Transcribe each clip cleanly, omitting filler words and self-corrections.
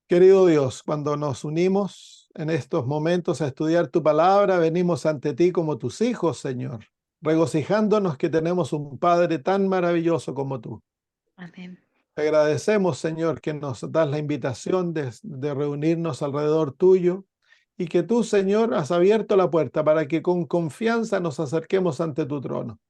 Querido Dios, cuando nos unimos en estos momentos a estudiar tu palabra, venimos ante ti como tus hijos, Señor, regocijándonos que tenemos un Padre tan maravilloso como tú. Amén. Te agradecemos, Señor, que nos das la invitación de reunirnos alrededor tuyo y que tú, Señor, has abierto la puerta para que con confianza nos acerquemos ante tu trono,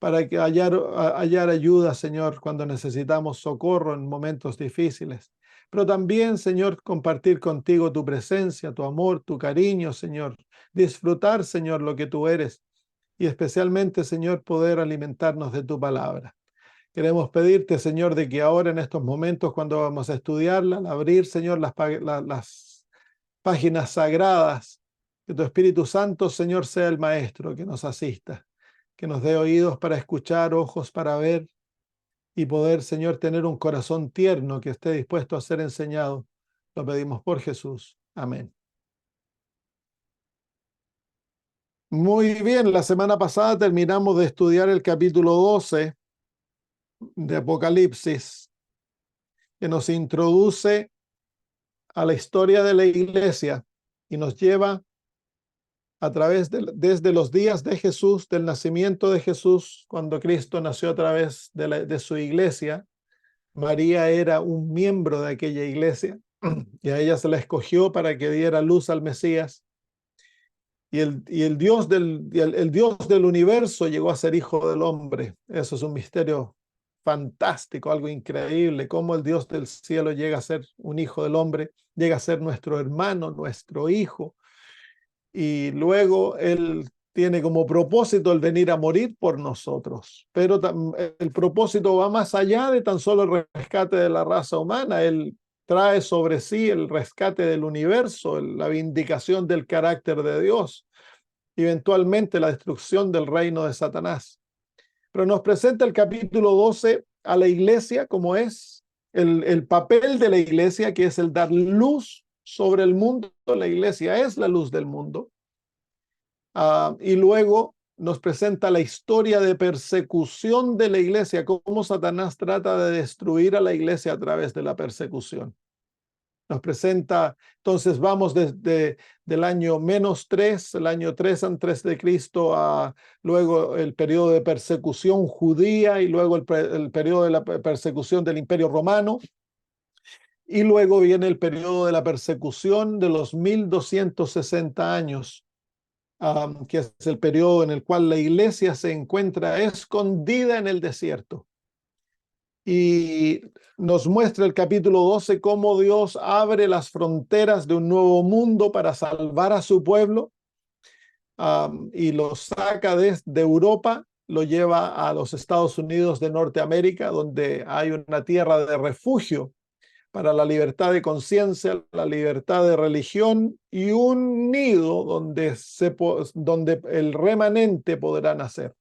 para que hallar ayuda, Señor, cuando necesitamos socorro en momentos difíciles. Pero también, Señor, compartir contigo tu presencia, tu amor, tu cariño, Señor. Disfrutar, Señor, lo que tú eres y especialmente, Señor, poder alimentarnos de tu palabra. Queremos pedirte, Señor, de que ahora en estos momentos, cuando vamos a estudiarla, al abrir, Señor, las páginas sagradas, que tu Espíritu Santo, Señor, sea el maestro que nos asista, que nos dé oídos para escuchar, ojos para ver y poder, Señor, tener un corazón tierno que esté dispuesto a ser enseñado. Lo pedimos por Jesús. Amén. Muy bien, la semana pasada terminamos de estudiar el capítulo 12 de Apocalipsis, que nos introduce a la historia de la iglesia y nos lleva a través desde los días de Jesús, del nacimiento de Jesús, cuando Cristo nació a través de su iglesia. María era un miembro de aquella iglesia y a ella se la escogió para que diera luz al Mesías. Y el Dios el Dios del universo llegó a ser hijo del hombre. Eso es un misterio fantástico, algo increíble, cómo el Dios del cielo llega a ser un hijo del hombre, llega a ser nuestro hermano, nuestro hijo, y luego Él tiene como propósito el venir a morir por nosotros. Pero el propósito va más allá de tan solo el rescate de la raza humana. Él trae sobre sí el rescate del universo, la vindicación del carácter de Dios, eventualmente la destrucción del reino de Satanás. Pero nos presenta el capítulo 12 a la iglesia como es el papel de la iglesia, que es el dar luz sobre el mundo. La iglesia es la luz del mundo. Y luego nos presenta la historia de persecución de la iglesia, cómo Satanás trata de destruir a la iglesia a través de la persecución. Nos presenta, entonces vamos desde el año -3, el año 3 antes de Cristo, a luego el periodo de persecución judía y luego el periodo de la persecución del Imperio Romano. Y luego viene el periodo de la persecución de los 1260 años, que es el periodo en el cual la iglesia se encuentra escondida en el desierto. Y nos muestra el capítulo 12 cómo Dios abre las fronteras de un nuevo mundo para salvar a su pueblo, y lo saca desde Europa, lo lleva a los Estados Unidos de Norteamérica, donde hay una tierra de refugio para la libertad de conciencia, la libertad de religión y un nido donde el remanente podrá nacer.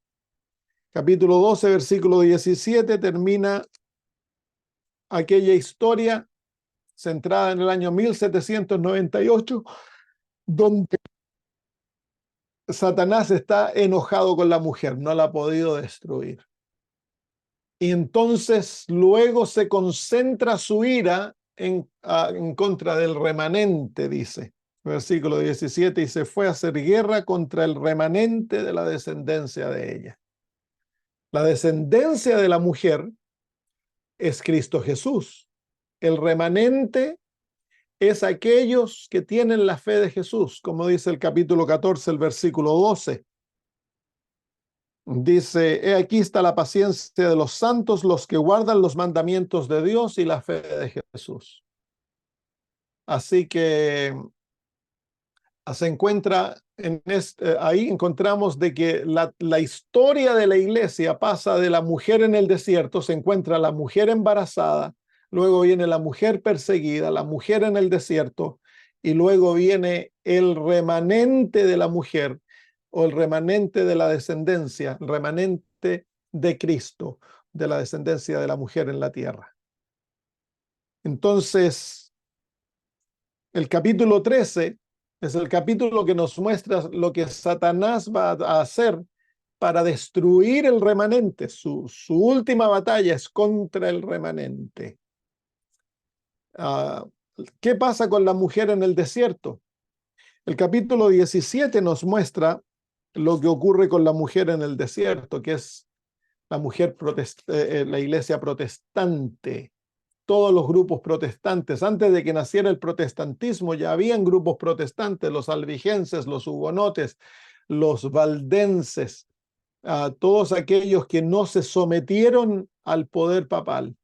Capítulo 12, versículo 17, termina aquella historia centrada en el año 1798, donde Satanás está enojado con la mujer, no la ha podido destruir. Y entonces luego se concentra su ira en contra del remanente, dice. Versículo 17, y se fue a hacer guerra contra el remanente de la descendencia de ella. La descendencia de la mujer es Cristo Jesús. El remanente es aquellos que tienen la fe de Jesús, como dice el capítulo 14, el versículo 12. Dice, he aquí está la paciencia de los santos, los que guardan los mandamientos de Dios y la fe de Jesús. Así que se encuentra ahí encontramos de que la historia de la iglesia pasa de la mujer en el desierto, se encuentra la mujer embarazada, luego viene la mujer perseguida, la mujer en el desierto, y luego viene el remanente de la mujer o el remanente de la descendencia, el remanente de Cristo, de la descendencia de la mujer en la tierra. Entonces, el capítulo 13 es el capítulo que nos muestra lo que Satanás va a hacer para destruir el remanente. Su última batalla es contra el remanente. ¿Qué pasa con la mujer en el desierto? El capítulo 17 nos muestra lo que ocurre con la mujer en el desierto, que es la iglesia protestante, todos los grupos protestantes. Antes de que naciera el protestantismo ya habían grupos protestantes, los albigenses, los hugonotes, los valdenses, todos aquellos que no se sometieron al poder papal.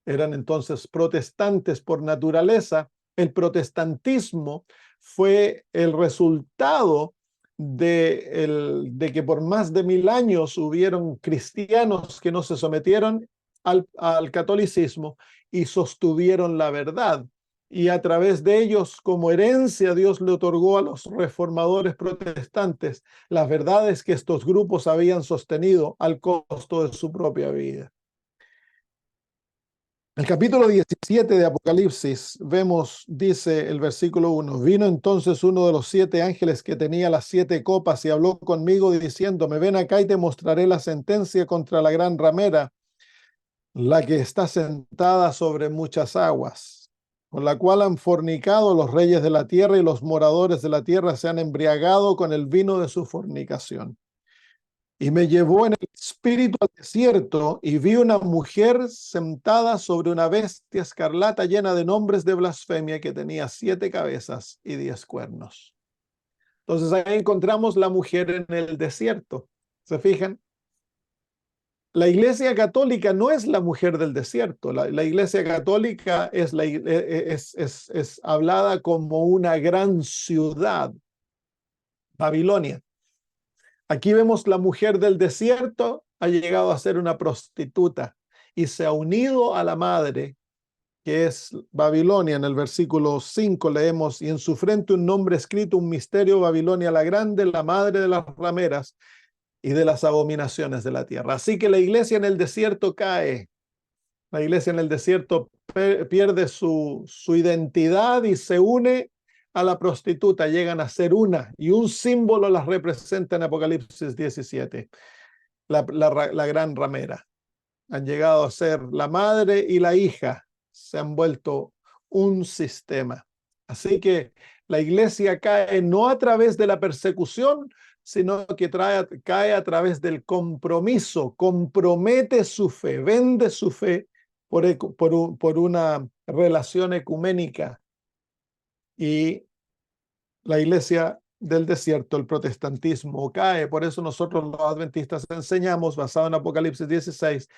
Eran entonces protestantes por naturaleza. El protestantismo fue el resultado de que por más de 1000 años hubieron cristianos que no se sometieron al catolicismo y sostuvieron la verdad. Y a través de ellos, como herencia, Dios le otorgó a los reformadores protestantes las verdades que estos grupos habían sostenido al costo de su propia vida. El capítulo 17 de Apocalipsis, dice el versículo 1, vino entonces uno de los 7 ángeles que tenía las 7 copas y habló conmigo diciéndome, ven acá y te mostraré la sentencia contra la gran ramera, la que está sentada sobre muchas aguas, con la cual han fornicado los reyes de la tierra y los moradores de la tierra se han embriagado con el vino de su fornicación. Y me llevó en el espíritu al desierto y vi una mujer sentada sobre una bestia escarlata llena de nombres de blasfemia que tenía 7 cabezas y 10 cuernos. Entonces ahí encontramos la mujer en el desierto. ¿Se fijan? La Iglesia Católica no es la mujer del desierto. La Iglesia Católica es hablada como una gran ciudad, Babilonia. Aquí vemos la mujer del desierto ha llegado a ser una prostituta y se ha unido a la madre, que es Babilonia. En el versículo 5 leemos, y en su frente un nombre escrito, un misterio, Babilonia la grande, la madre de las rameras y de las abominaciones de la tierra. Así que la iglesia en el desierto cae. La iglesia en el desierto pierde su identidad y se une a la prostituta, llegan a ser una, y un símbolo las representa en Apocalipsis 17, la gran ramera. Han llegado a ser la madre y la hija, se han vuelto un sistema. Así que la iglesia cae no a través de la persecución, sino que cae a través del compromiso, compromete su fe, vende su fe por una relación ecuménica. Y la iglesia del desierto, el protestantismo, cae. Por eso nosotros los adventistas enseñamos, basado en Apocalipsis 16,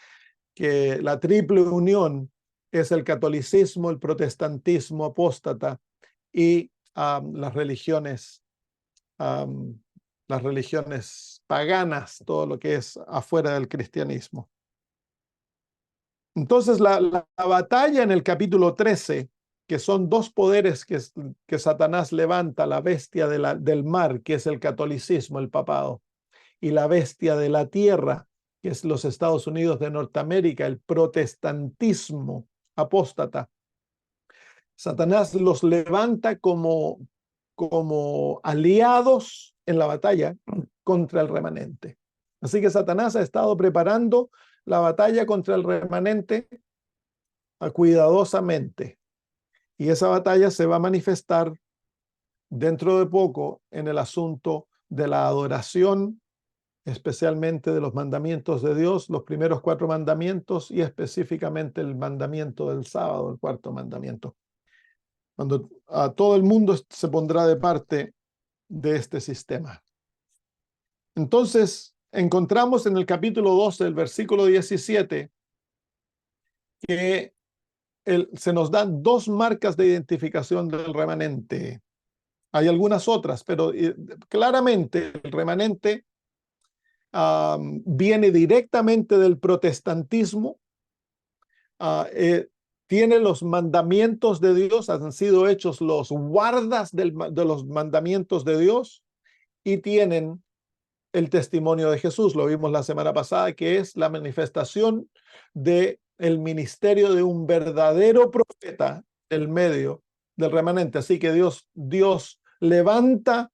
que la triple unión es el catolicismo, el protestantismo apóstata y um, las religiones paganas, todo lo que es afuera del cristianismo. Entonces la batalla en el capítulo 13, que son 2 poderes que Satanás levanta, la bestia del mar, que es el catolicismo, el papado, y la bestia de la tierra, que es los Estados Unidos de Norteamérica, el protestantismo apóstata. Satanás los levanta como aliados en la batalla contra el remanente. Así que Satanás ha estado preparando la batalla contra el remanente cuidadosamente. Y esa batalla se va a manifestar dentro de poco en el asunto de la adoración, especialmente de los mandamientos de Dios, los primeros 4 mandamientos y específicamente el mandamiento del sábado, el 4º mandamiento, cuando todo el mundo se pondrá de parte de este sistema. Entonces, encontramos en el capítulo 12, el versículo 17, que se nos dan 2 marcas de identificación del remanente. Hay algunas otras, pero claramente el remanente viene directamente del protestantismo, tiene los mandamientos de Dios, han sido hechos los guardas de los mandamientos de Dios y tienen el testimonio de Jesús. Lo vimos la semana pasada, que es la manifestación del ministerio de un verdadero profeta en medio del remanente. Así que Dios levanta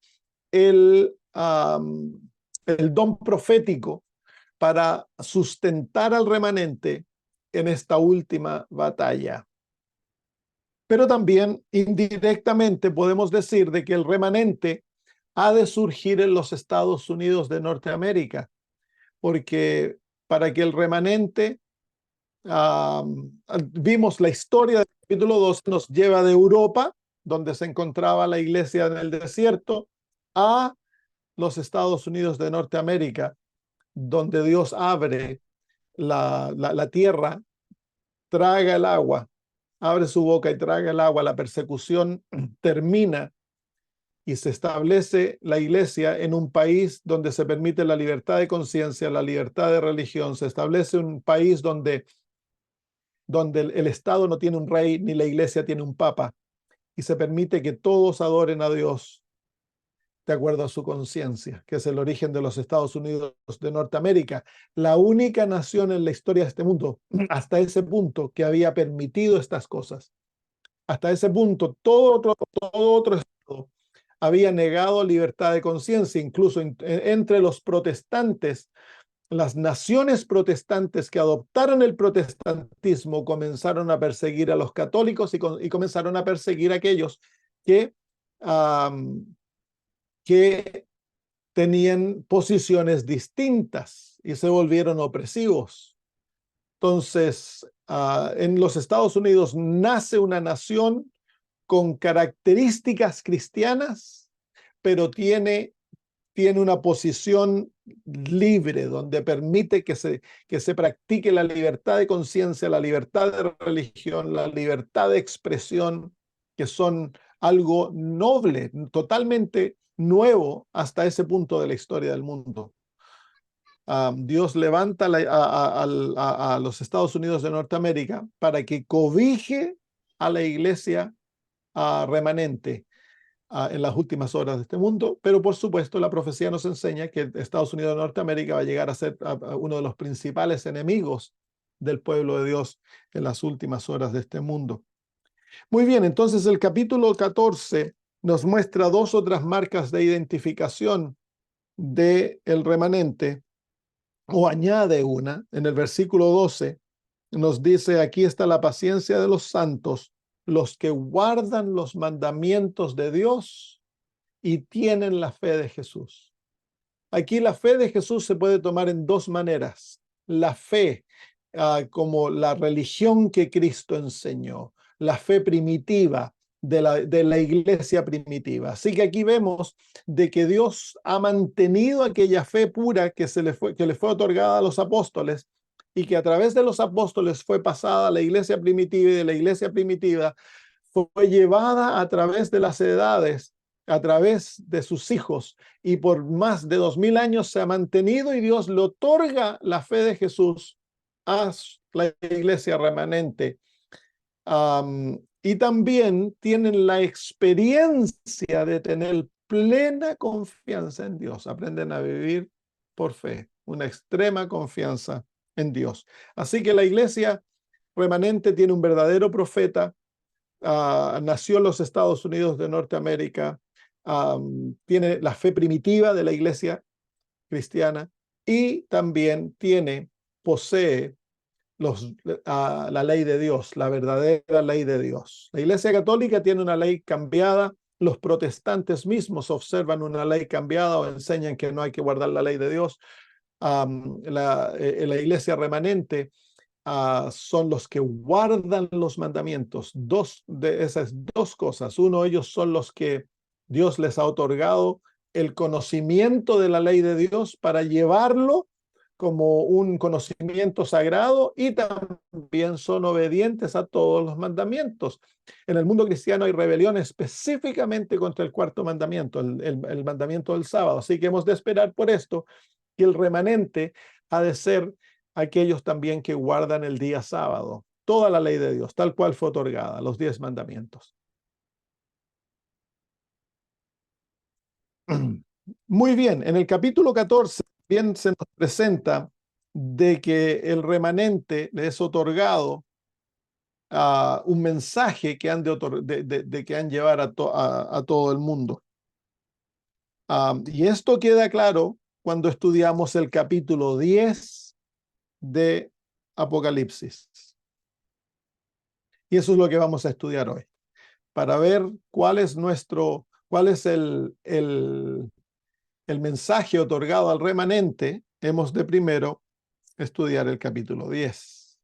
el don profético para sustentar al remanente en esta última batalla. Pero también indirectamente podemos decir de que el remanente ha de surgir en los Estados Unidos de Norteamérica, porque para que el remanente, vimos la historia del capítulo 2, nos lleva de Europa, donde se encontraba la iglesia en el desierto, a los Estados Unidos de Norteamérica, donde Dios abre la tierra, traga el agua, abre su boca y traga el agua, la persecución termina y se establece la iglesia en un país donde se permite la libertad de conciencia, la libertad de religión, se establece un país donde el Estado no tiene un rey ni la iglesia tiene un papa y se permite que todos adoren a Dios de acuerdo a su conciencia, que es el origen de los Estados Unidos de Norteamérica, la única nación en la historia de este mundo, hasta ese punto, que había permitido estas cosas. Hasta ese punto, todo otro Estado había negado libertad de conciencia, incluso entre los protestantes. Las naciones protestantes que adoptaron el protestantismo comenzaron a perseguir a los católicos y comenzaron a perseguir a aquellos que, que tenían posiciones distintas y se volvieron opresivos. Entonces, en los Estados Unidos nace una nación con características cristianas, pero tiene una posición libre, donde permite que se practique la libertad de conciencia, la libertad de religión, la libertad de expresión, que son algo noble, totalmente nuevo hasta ese punto de la historia del mundo. Dios levanta a los Estados Unidos de Norteamérica para que cobije a la iglesia remanente en las últimas horas de este mundo, pero por supuesto la profecía nos enseña que Estados Unidos de Norteamérica va a llegar a ser uno de los principales enemigos del pueblo de Dios en las últimas horas de este mundo. Muy bien, entonces el capítulo 14 nos muestra dos otras marcas de identificación del remanente, o añade una. En el versículo 12 nos dice: aquí está la paciencia de los santos, los que guardan los mandamientos de Dios y tienen la fe de Jesús. Aquí la fe de Jesús se puede tomar en dos maneras. La fe como la religión que Cristo enseñó, la fe primitiva de la iglesia primitiva. Así que aquí vemos de que Dios ha mantenido aquella fe pura que le fue otorgada a los apóstoles y que a través de los apóstoles fue pasada a la iglesia primitiva, y de la iglesia primitiva fue llevada a través de las edades, a través de sus hijos, y por más de 2000 años se ha mantenido, y Dios le otorga la fe de Jesús a la iglesia remanente. Y también tienen la experiencia de tener plena confianza en Dios. Aprenden a vivir por fe, una extrema confianza en Dios. Así que la iglesia remanente tiene un verdadero profeta. Nació en los Estados Unidos de Norteamérica. Tiene la fe primitiva de la iglesia cristiana y también posee la ley de Dios, la verdadera ley de Dios. La Iglesia Católica tiene una ley cambiada. Los protestantes mismos observan una ley cambiada o enseñan que no hay que guardar la ley de Dios. La Iglesia remanente son los que guardan los mandamientos. Dos de esas dos cosas. Uno, ellos son los que Dios les ha otorgado el conocimiento de la ley de Dios para llevarlo como un conocimiento sagrado, y también son obedientes a todos los mandamientos. En el mundo cristiano hay rebelión específicamente contra el cuarto mandamiento, el mandamiento del sábado. Así que hemos de esperar por esto que el remanente ha de ser aquellos también que guardan el día sábado, toda la ley de Dios, tal cual fue otorgada, los 10 mandamientos. Muy bien, en el capítulo 14 bien se nos presenta de que el remanente le es otorgado un mensaje que han de que han llevar a todo el mundo. Y esto queda claro cuando estudiamos el capítulo 10 de Apocalipsis. Y eso es lo que vamos a estudiar hoy. para ver cuál es el mensaje otorgado al remanente, hemos de primero estudiar el capítulo 10.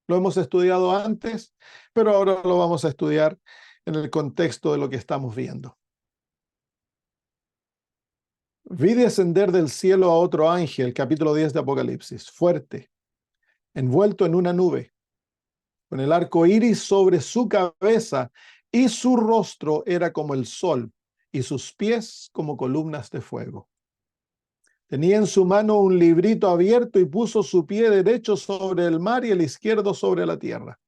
Lo hemos estudiado antes, pero ahora lo vamos a estudiar en el contexto de lo que estamos viendo. Vi descender del cielo a otro ángel, capítulo 10 de Apocalipsis, fuerte, envuelto en una nube, con el arco iris sobre su cabeza, y su rostro era como el sol, y sus pies como columnas de fuego. Tenía en su mano un librito abierto y puso su pie derecho sobre el mar y el izquierdo sobre la tierra.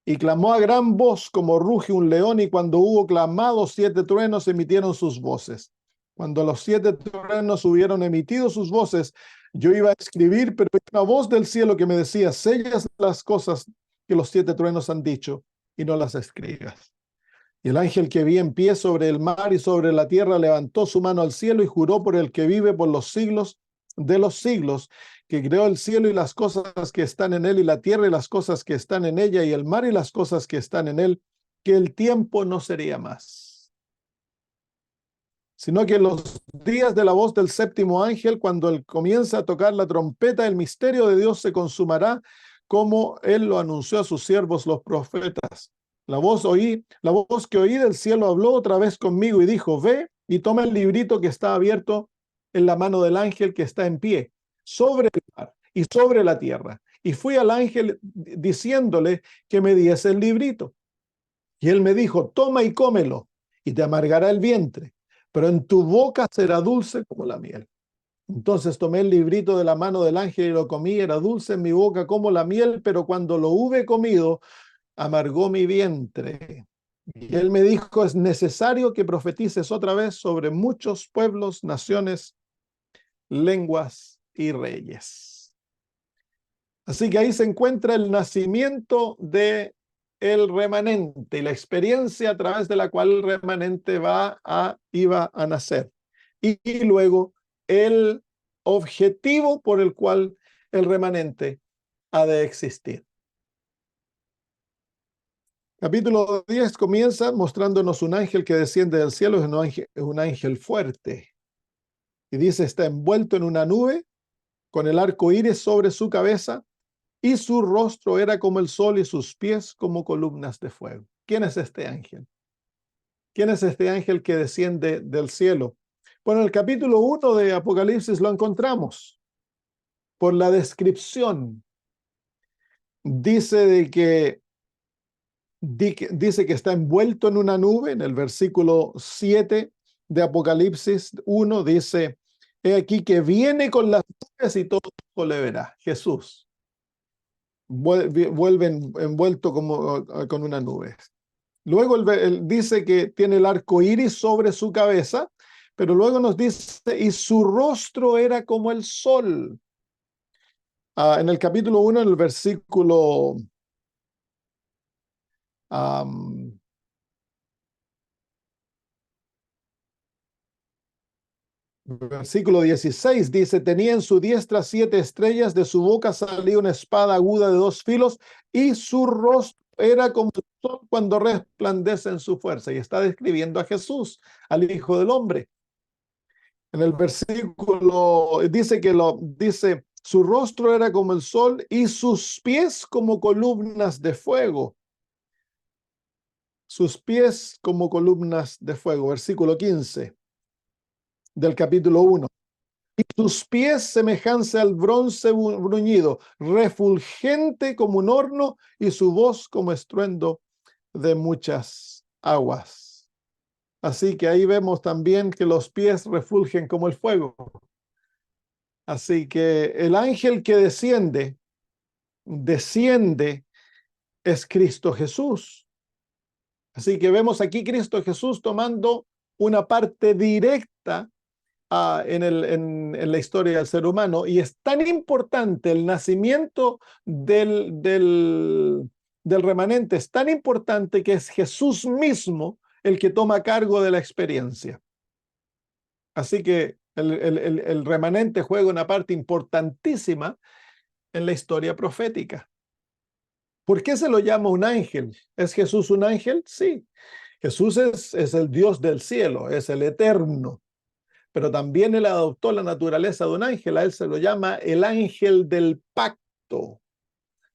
Y clamó a gran voz como ruge un león, y cuando hubo clamado, 7 truenos emitieron sus voces. Cuando los 7 truenos hubieron emitido sus voces, yo iba a escribir, pero hay una voz del cielo que me decía: sellas las cosas que los 7 truenos han dicho y no las escribas. Y el ángel que vi en pie sobre el mar y sobre la tierra levantó su mano al cielo y juró por el que vive por los siglos de los siglos, que creó el cielo y las cosas que están en él, y la tierra y las cosas que están en ella, y el mar y las cosas que están en él, que el tiempo no sería más, sino que en los días de la voz del séptimo ángel, cuando él comienza a tocar la trompeta, el misterio de Dios se consumará, como él lo anunció a sus siervos los profetas. La voz que oí del cielo habló otra vez conmigo y dijo: ve y toma el librito que está abierto en la mano del ángel que está en pie sobre el mar y sobre la tierra. Y fui al ángel diciéndole que me diese el librito. Y él me dijo: toma y cómelo, y te amargará el vientre, pero en tu boca será dulce como la miel. Entonces tomé el librito de la mano del ángel y lo comí. Era dulce en mi boca como la miel, pero cuando lo hube comido, amargó mi vientre. Y él me dijo: es necesario que profetices otra vez sobre muchos pueblos, naciones, lenguas y reyes. Así que ahí se encuentra el nacimiento de el remanente y la experiencia a través de la cual el remanente iba a nacer. Y luego el objetivo por el cual el remanente ha de existir. Capítulo 10 comienza mostrándonos un ángel que desciende del cielo. Es un ángel fuerte. Y dice: está envuelto en una nube, con el arco iris sobre su cabeza, y su rostro era como el sol y sus pies como columnas de fuego. ¿Quién es este ángel? ¿Quién es este ángel que desciende del cielo? Bueno, en el capítulo 1 de Apocalipsis lo encontramos. Por la descripción, dice que está envuelto en una nube. En el versículo 7 de Apocalipsis 1 dice: he aquí que viene con las nubes y todo le verá. Jesús vuelve envuelto con una nube. Luego él dice que tiene el arco iris sobre su cabeza, pero luego nos dice: y su rostro era como el sol. En el capítulo 1, en el versículo 16 dice: tenía en su diestra 7 estrellas, de su boca salía una espada aguda de 2 filos, y su rostro era como el sol cuando resplandece en su fuerza. Y está describiendo a Jesús, al Hijo del Hombre. En el versículo dice: su rostro era como el sol y sus pies como columnas de fuego. Sus pies como columnas de fuego. Versículo 15 del capítulo 1. Y sus pies semejanza al bronce bruñido, refulgente como un horno, y su voz como estruendo de muchas aguas. Así que ahí vemos también que los pies refulgen como el fuego. Así que el ángel que desciende es Cristo Jesús. Así que vemos aquí Cristo Jesús tomando una parte directa en la historia del ser humano, y es tan importante el nacimiento del remanente, es tan importante que es Jesús mismo el que toma cargo de la experiencia. Así que el remanente juega una parte importantísima en la historia profética. ¿Por qué se lo llama un ángel? ¿Es Jesús un ángel? Sí. Jesús es el Dios del cielo, es el eterno, pero también él adoptó la naturaleza de un ángel. A él se lo llama el ángel del pacto.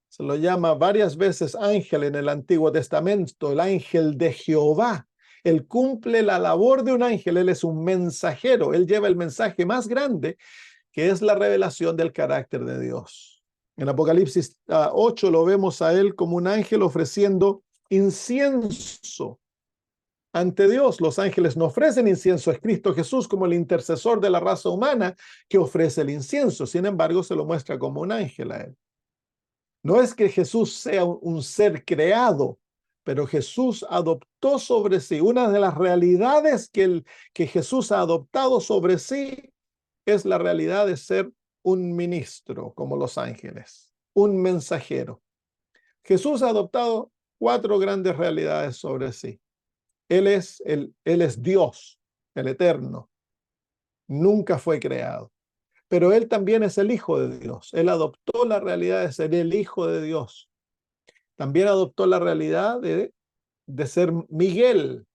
Se lo llama varias veces ángel en el Antiguo Testamento, el ángel de Jehová. Él cumple la labor de un ángel, él es un mensajero, él lleva el mensaje más grande, que es la revelación del carácter de Dios. En Apocalipsis 8 lo vemos a él como un ángel ofreciendo incienso ante Dios. Los ángeles no ofrecen incienso, es Cristo Jesús como el intercesor de la raza humana que ofrece el incienso. Sin embargo, se lo muestra como un ángel a él. No es que Jesús sea un ser creado, pero Jesús adoptó sobre sí. Una de las realidades que Jesús ha adoptado sobre sí es la realidad de ser un ministro como los ángeles, un mensajero. Jesús ha adoptado cuatro grandes realidades sobre sí. Él es Dios, el eterno. Nunca fue creado. Pero él también es el Hijo de Dios. Él adoptó la realidad de ser el Hijo de Dios. También adoptó la realidad de ser Miguel,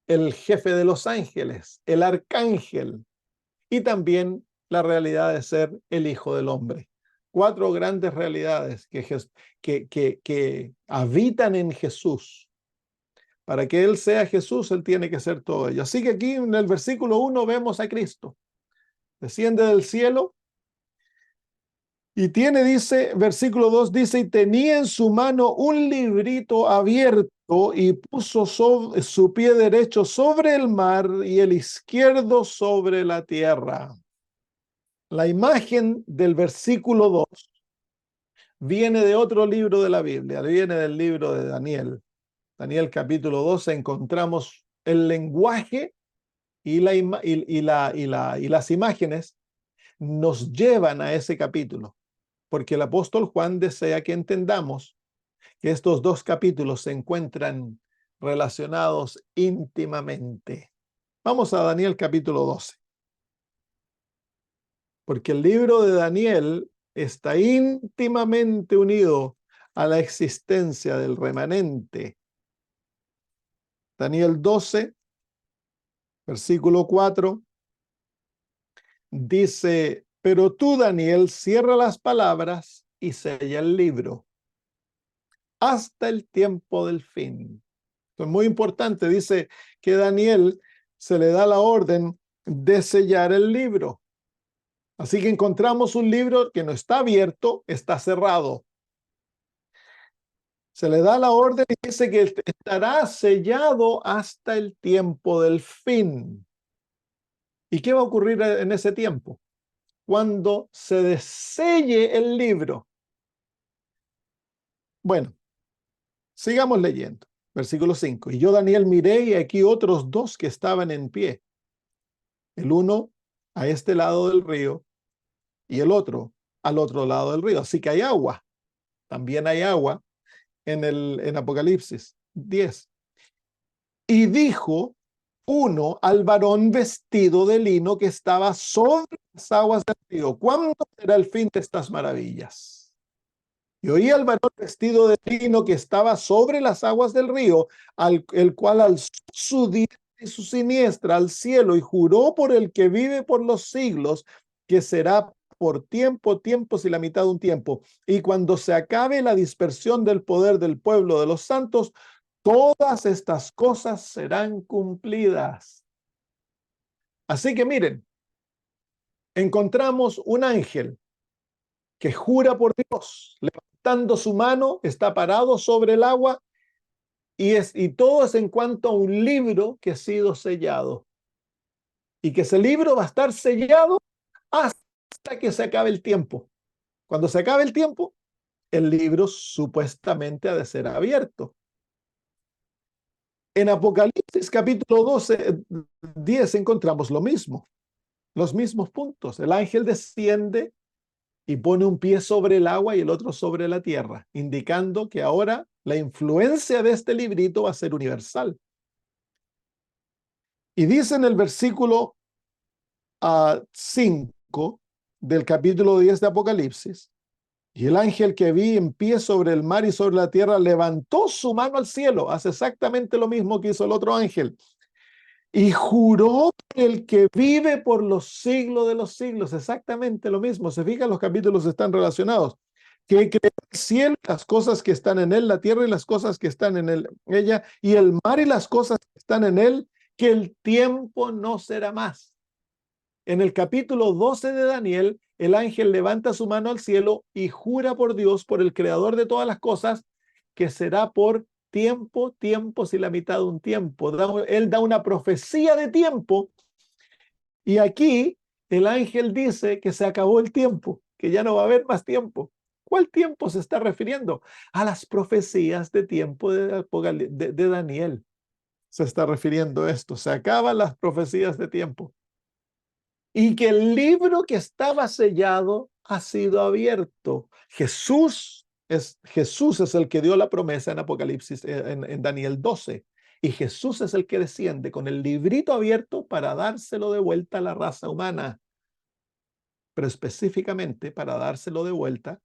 el jefe de los ángeles, el arcángel, y también la realidad de ser el Hijo del Hombre. Cuatro grandes realidades que habitan en Jesús. Para que Él sea Jesús, Él tiene que ser todo ello. Así que aquí en el versículo 1 vemos a Cristo. Desciende del cielo y tiene, dice, versículo 2 dice, y tenía en su mano un librito abierto y puso su pie derecho sobre el mar y el izquierdo sobre la tierra. La imagen del versículo 2 viene de otro libro de la Biblia, viene del libro de Daniel. Daniel capítulo 12 encontramos el lenguaje y las imágenes nos llevan a ese capítulo, porque el apóstol Juan desea que entendamos que estos dos capítulos se encuentran relacionados íntimamente. Vamos a Daniel capítulo 12, porque el libro de Daniel está íntimamente unido a la existencia del remanente. Daniel 12, versículo 4, dice, pero tú, Daniel, cierra las palabras y sella el libro hasta el tiempo del fin. Esto es muy importante. Dice que Daniel se le da la orden de sellar el libro. Así que encontramos un libro que no está abierto, está cerrado. Se le da la orden y dice que estará sellado hasta el tiempo del fin. ¿Y qué va a ocurrir en ese tiempo? Cuando se deselle el libro. Bueno, sigamos leyendo. Versículo 5. Y yo, Daniel, miré y aquí otros dos que estaban en pie. El uno a este lado del río y el otro al otro lado del río. Así que hay agua. También hay agua en Apocalipsis 10. Y dijo uno al varón vestido de lino que estaba sobre las aguas del río, ¿cuándo será el fin de estas maravillas? Y oí al varón vestido de lino que estaba sobre las aguas del río, el cual alzó su diestra y su siniestra al cielo y juró por el que vive por los siglos, que será por tiempos y la mitad de un tiempo. Y cuando se acabe la dispersión del poder del pueblo de los santos, todas estas cosas serán cumplidas. Así que miren, encontramos un ángel que jura por Dios, levantando su mano, está parado sobre el agua y todo es en cuanto a un libro que ha sido sellado. Y que ese libro va a estar sellado hasta que se acabe el tiempo. Cuando se acabe el tiempo, el libro supuestamente ha de ser abierto. En Apocalipsis capítulo 12, 10 encontramos lo mismo, los mismos puntos. El ángel desciende y pone un pie sobre el agua y el otro sobre la tierra, indicando que ahora la influencia de este librito va a ser universal. Y dice en el versículo 5 del capítulo 10 de Apocalipsis, Y el ángel que vi en pie sobre el mar y sobre la tierra levantó su mano al cielo, hace exactamente lo mismo que hizo el otro ángel, y juró por el que vive por los siglos de los siglos, exactamente lo mismo. Se fijan, los capítulos están relacionados. Que creó el cielo, las cosas que están en él, la tierra y las cosas que están en ella, y el mar y las cosas que están en él, que el tiempo no será más. En el capítulo 12 de Daniel, el ángel levanta su mano al cielo y jura por Dios, por el creador de todas las cosas, que será por tiempo, tiempos y la mitad de un tiempo. Él da una profecía de tiempo y aquí el ángel dice que se acabó el tiempo, que ya no va a haber más tiempo. ¿Cuál tiempo se está refiriendo? A las profecías de tiempo de Daniel. Se está refiriendo a esto. Se acaban las profecías de tiempo. Y que el libro que estaba sellado ha sido abierto. Jesús es el que dio la promesa en Apocalipsis, en Daniel 12. Y Jesús es el que desciende con el librito abierto para dárselo de vuelta a la raza humana, pero específicamente para dárselo de vuelta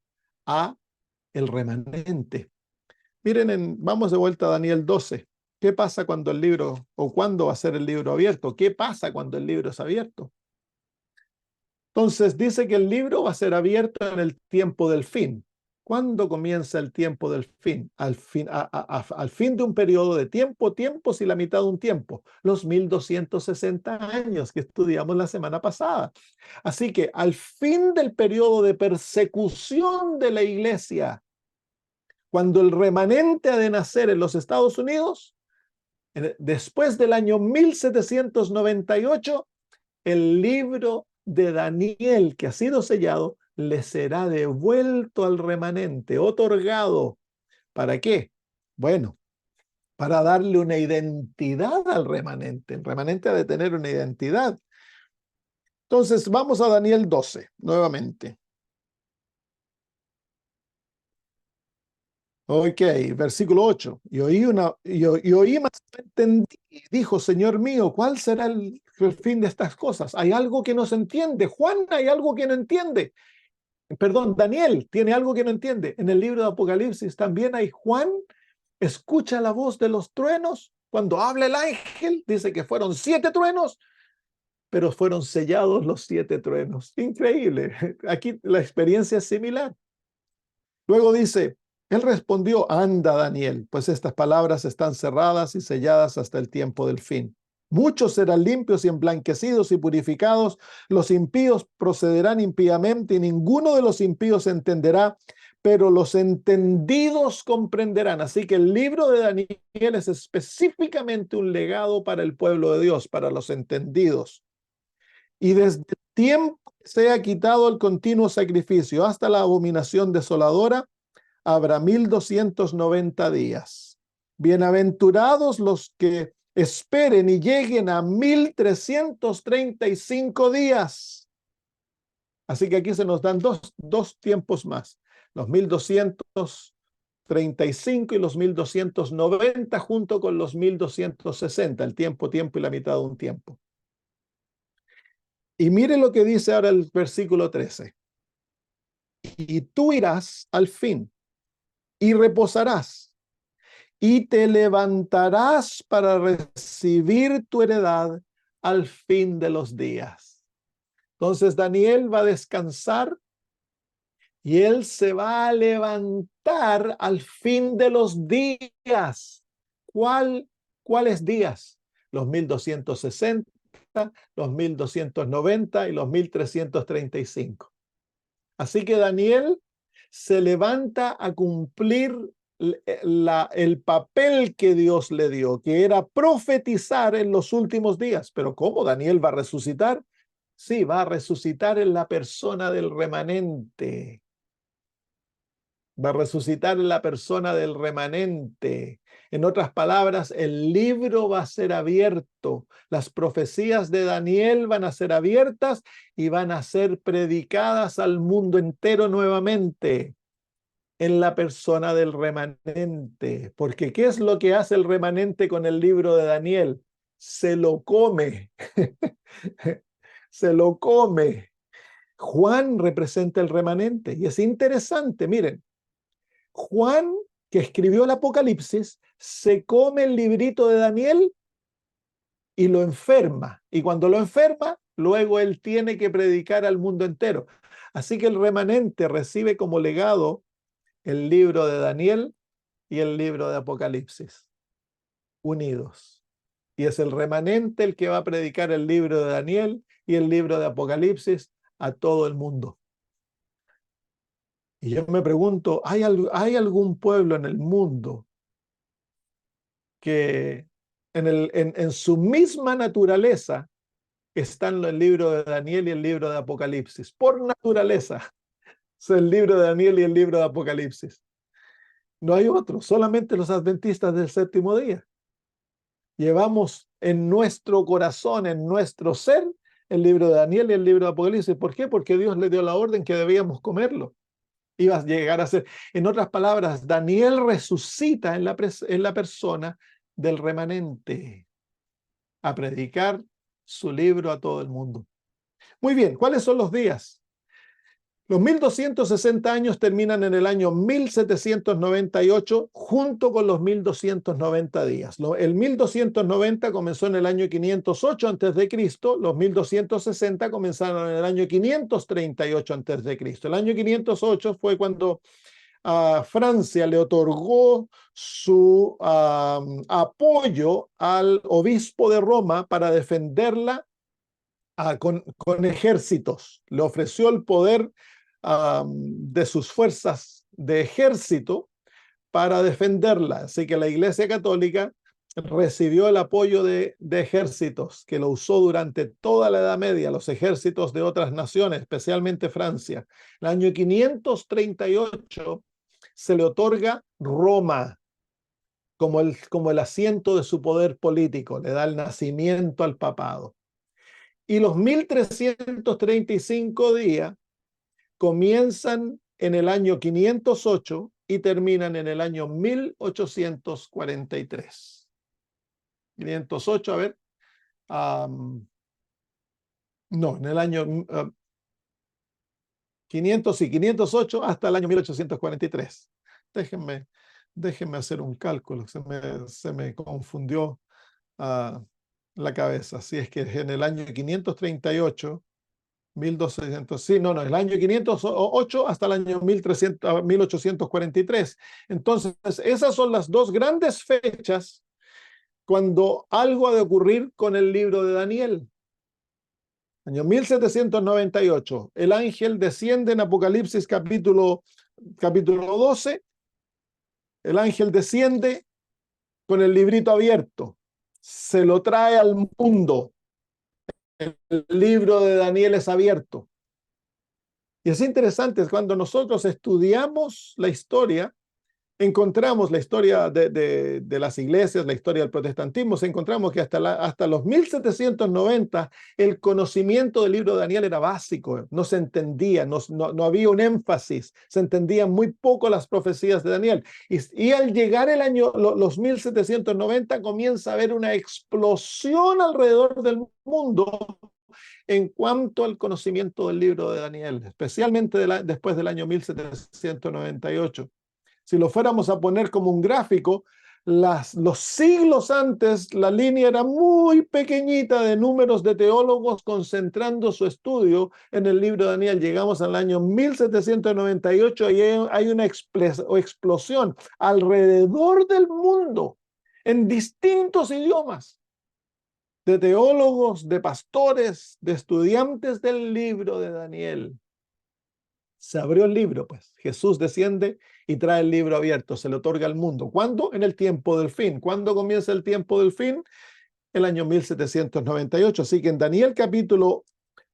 a el remanente. Miren, vamos de vuelta a Daniel 12. ¿Qué pasa cuando el libro, o cuándo va a ser el libro abierto? ¿Qué pasa cuando el libro es abierto? Entonces dice que el libro va a ser abierto en el tiempo del fin. ¿Cuándo comienza el tiempo del fin? Al fin de un periodo de tiempo, tiempos y la mitad de un tiempo, los 1260 años que estudiamos la semana pasada. Así que al fin del periodo de persecución de la iglesia, cuando el remanente ha de nacer en los Estados Unidos, después del año 1798, el libro de Daniel que ha sido sellado le será devuelto al remanente, otorgado. ¿Para qué? Bueno, para darle una identidad al remanente. El remanente ha de tener una identidad. Entonces, vamos a Daniel 12, nuevamente. Ok, versículo 8. Y oí más, entendí, dijo, Señor mío, ¿cuál será el fin de estas cosas? Hay algo que no se entiende. Juan, hay algo que no entiende. Perdón, Daniel tiene algo que no entiende. En el libro de Apocalipsis también hay Juan, escucha la voz de los truenos. Cuando habla el ángel, dice que fueron 7 truenos, pero fueron sellados los 7 truenos. Increíble. Aquí la experiencia es similar. Luego dice, él respondió, anda Daniel, pues estas palabras están cerradas y selladas hasta el tiempo del fin. Muchos serán limpios y emblanquecidos y purificados. Los impíos procederán impíamente y ninguno de los impíos entenderá, pero los entendidos comprenderán. Así que el libro de Daniel es específicamente un legado para el pueblo de Dios, para los entendidos. Y desde el tiempo que se ha quitado el continuo sacrificio hasta la abominación desoladora, habrá 1290 días. Bienaventurados los que esperen y lleguen a 1335 días. Así que aquí se nos dan dos tiempos más, los 1235 y los 1290 junto con los 1260, el tiempo y la mitad de un tiempo. Y mire lo que dice ahora el versículo 13. Y tú irás al fin y reposarás y te levantarás para recibir tu heredad al fin de los días. Entonces Daniel va a descansar y él se va a levantar al fin de los días. ¿Cuáles días? Los 1260, los 1290 y los 1335. Así que Daniel se levanta a cumplir el papel que Dios le dio, que era profetizar en los últimos días. Pero ¿cómo Daniel va a resucitar? Sí, va a resucitar en la persona del remanente. Va a resucitar en la persona del remanente. En otras palabras, el libro va a ser abierto. Las profecías de Daniel van a ser abiertas y van a ser predicadas al mundo entero nuevamente en la persona del remanente. Porque ¿qué es lo que hace el remanente con el libro de Daniel? Se lo come. Se lo come. Juan representa el remanente. Y es interesante, miren, Juan, que escribió el Apocalipsis, se come el librito de Daniel y lo enferma. Y cuando lo enferma, luego él tiene que predicar al mundo entero. Así que el remanente recibe como legado el libro de Daniel y el libro de Apocalipsis, unidos. Y es el remanente el que va a predicar el libro de Daniel y el libro de Apocalipsis a todo el mundo. Y yo me pregunto, ¿hay algún pueblo en el mundo que en su misma naturaleza están el libro de Daniel y el libro de Apocalipsis? Por naturaleza, es el libro de Daniel y el libro de Apocalipsis. No hay otro, solamente los adventistas del séptimo día. Llevamos en nuestro corazón, en nuestro ser, el libro de Daniel y el libro de Apocalipsis. ¿Por qué? Porque Dios le dio la orden que debíamos comerlo. Iba a llegar a ser, en otras palabras, Daniel resucita en la persona del remanente a predicar su libro a todo el mundo. Muy bien, ¿cuáles son los días? Los 1260 años terminan en el año 1798 junto con los 1290 días. El 1290 comenzó en el año 508 a.C., los 1260 comenzaron en el año 538 a.C. El año 508 fue cuando Francia le otorgó su apoyo al obispo de Roma para defenderla con ejércitos. Le ofreció el poder de sus fuerzas de ejército para defenderla. Así que la Iglesia Católica recibió el apoyo de ejércitos que lo usó durante toda la Edad Media, los ejércitos de otras naciones, especialmente Francia. En el año 538 se le otorga Roma como el asiento de su poder político, le da el nacimiento al papado. Y los 1335 días comienzan en el año 508 y terminan en el año 1843. 508, a ver. No, en el año 508 hasta el año 1843. Déjenme hacer un cálculo, se me confundió la cabeza. Así es que en el año 538, 1200, sí, no, el año 508 hasta el año 1843. Entonces, esas son las dos grandes fechas cuando algo ha de ocurrir con el libro de Daniel. Año 1798, el ángel desciende en Apocalipsis capítulo 12, el ángel desciende con el librito abierto, se lo trae al mundo. El libro de Daniel es abierto. Y es interesante, cuando nosotros estudiamos la historia, encontramos la historia de las iglesias, la historia del protestantismo, encontramos que hasta los 1790 el conocimiento del libro de Daniel era básico, no se entendía, no había un énfasis, se entendían muy poco las profecías de Daniel. Y al llegar los 1790 comienza a haber una explosión alrededor del mundo en cuanto al conocimiento del libro de Daniel, especialmente después del año 1798. Si lo fuéramos a poner como un gráfico, los siglos antes la línea era muy pequeñita de números de teólogos concentrando su estudio en el libro de Daniel. Llegamos al año 1798 y hay una explosión alrededor del mundo en distintos idiomas de teólogos, de pastores, de estudiantes del libro de Daniel. Se abrió el libro, pues. Jesús desciende y trae el libro abierto, se le otorga al mundo. ¿Cuándo? En el tiempo del fin. ¿Cuándo comienza el tiempo del fin? El año 1798. Así que en Daniel capítulo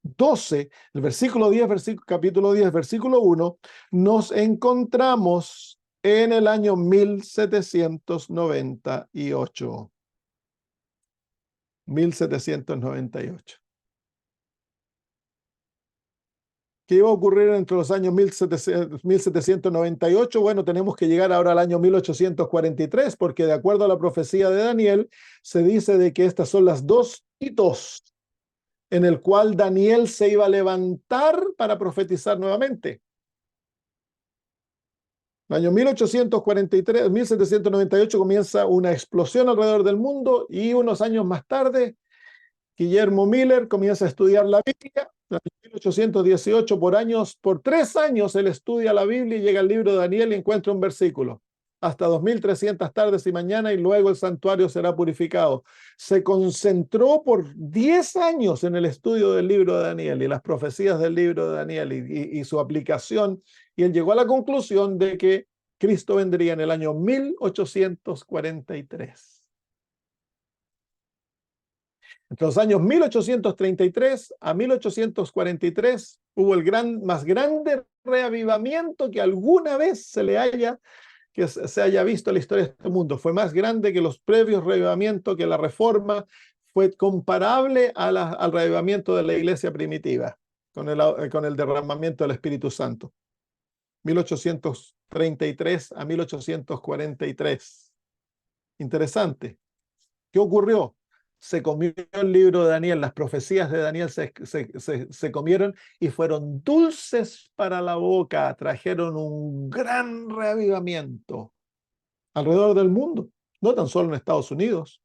12, el versículo 10, capítulo 10, versículo 1, nos encontramos en el año 1798. 1798. ¿Qué iba a ocurrir entre los años 1798? Bueno, tenemos que llegar ahora al año 1843, porque de acuerdo a la profecía de Daniel, se dice de que estas son las dos hitos en el cual Daniel se iba a levantar para profetizar nuevamente. El año 1843, 1798 comienza una explosión alrededor del mundo y unos años más tarde, Guillermo Miller comienza a estudiar la Biblia. En 1818, por 3 años, él estudia la Biblia y llega al libro de Daniel y encuentra un versículo. Hasta 2300 tardes y mañana y luego el santuario será purificado. Se concentró por 10 años en el estudio del libro de Daniel y las profecías del libro de Daniel y su aplicación. Y él llegó a la conclusión de que Cristo vendría en el año 1843. Entre los años 1833 a 1843 hubo el más grande reavivamiento que alguna vez se haya visto en la historia de este mundo. Fue más grande que los previos reavivamientos, que la Reforma. Fue comparable al reavivamiento de la iglesia primitiva, con el derramamiento del Espíritu Santo. 1833 a 1843. Interesante. ¿Qué ocurrió? Se comió el libro de Daniel, las profecías de Daniel se comieron y fueron dulces para la boca, trajeron un gran reavivamiento alrededor del mundo, no tan solo en Estados Unidos.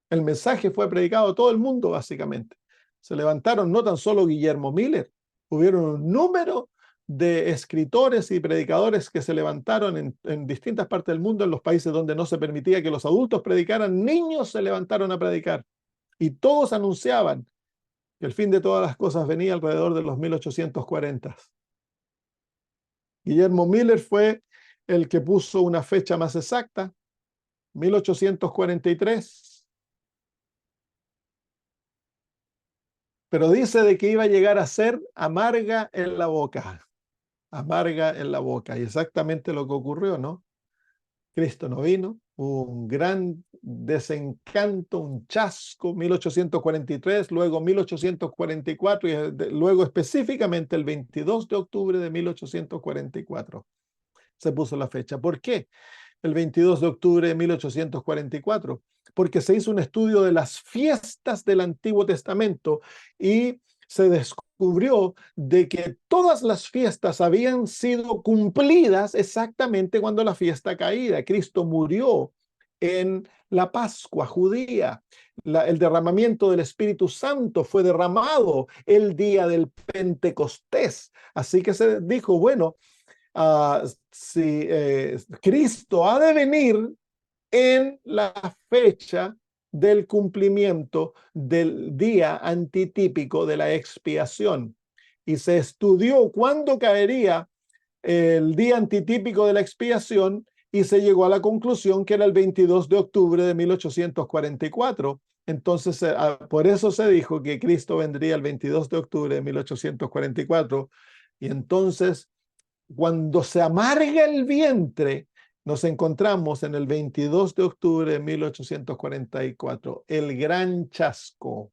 El mensaje fue predicado a todo el mundo, básicamente. Se levantaron no tan solo Guillermo Miller, hubieron un número de escritores y predicadores que se levantaron en distintas partes del mundo, en los países donde no se permitía que los adultos predicaran, niños se levantaron a predicar. Y todos anunciaban que el fin de todas las cosas venía alrededor de los 1840. Guillermo Miller fue el que puso una fecha más exacta, 1843. Pero dice de que iba a llegar a ser amarga en la boca. Amarga en la boca. Y exactamente lo que ocurrió, ¿no? Cristo no vino, hubo un gran desencanto, un chasco, 1843, luego 1844 y luego específicamente el 22 de octubre de 1844 se puso la fecha. ¿Por qué el 22 de octubre de 1844? Porque se hizo un estudio de las fiestas del Antiguo Testamento y se descubrió de que todas las fiestas habían sido cumplidas exactamente cuando la fiesta caída. Cristo murió en la Pascua judía. El derramamiento del Espíritu Santo fue derramado el día del Pentecostés. Así que se dijo, bueno, si Cristo ha de venir en la fecha del cumplimiento del día antitípico de la expiación. Y se estudió cuándo caería el día antitípico de la expiación y se llegó a la conclusión que era el 22 de octubre de 1844. Entonces, por eso se dijo que Cristo vendría el 22 de octubre de 1844. Y entonces, cuando se amarga el vientre, nos encontramos en el 22 de octubre de 1844, el gran chasco.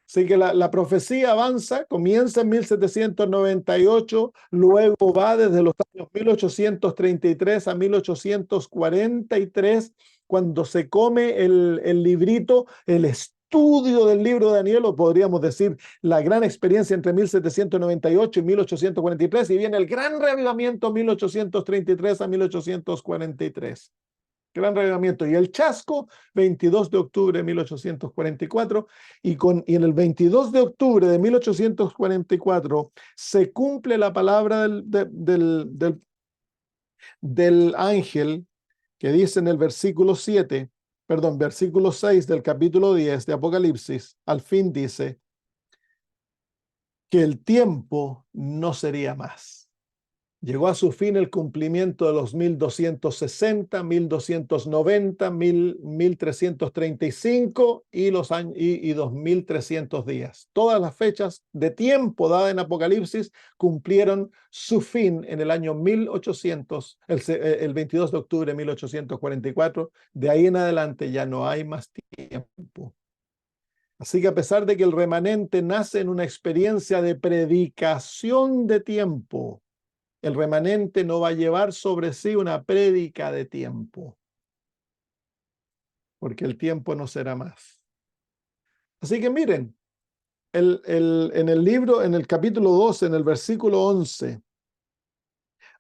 Así que la profecía avanza, comienza en 1798, luego va desde los años 1833 a 1843, cuando se come el librito, el estudio del libro de Daniel, o podríamos decir la gran experiencia entre 1798 y 1843, y viene el gran reavivamiento 1833 a 1843. Gran reavivamiento. Y el chasco, 22 de octubre de 1844, y en el 22 de octubre de 1844 se cumple la palabra del ángel que dice en el versículo 6 del capítulo 10 de Apocalipsis, al fin dice que el tiempo no sería más. Llegó a su fin el cumplimiento de los 1260, 1290, 1335 y 2300 días. Todas las fechas de tiempo dadas en Apocalipsis cumplieron su fin en el año 1800, el 22 de octubre de 1844. De ahí en adelante ya no hay más tiempo. Así que a pesar de que el remanente nace en una experiencia de predicación de tiempo, el remanente no va a llevar sobre sí una prédica de tiempo, porque el tiempo no será más. Así que miren, En el libro, en el capítulo 12, en el versículo 11,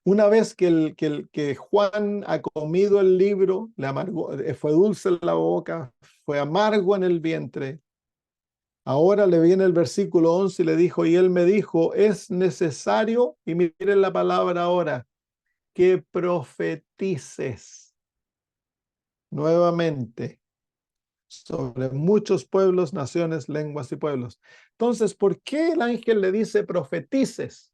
una vez que Juan ha comido el libro, le amargó, fue dulce en la boca, fue amargo en el vientre. Ahora le viene el versículo 11 y le dijo, y él me dijo, es necesario, y miren la palabra ahora, que profetices nuevamente sobre muchos pueblos, naciones, lenguas y pueblos. Entonces, ¿por qué el ángel le dice profetices?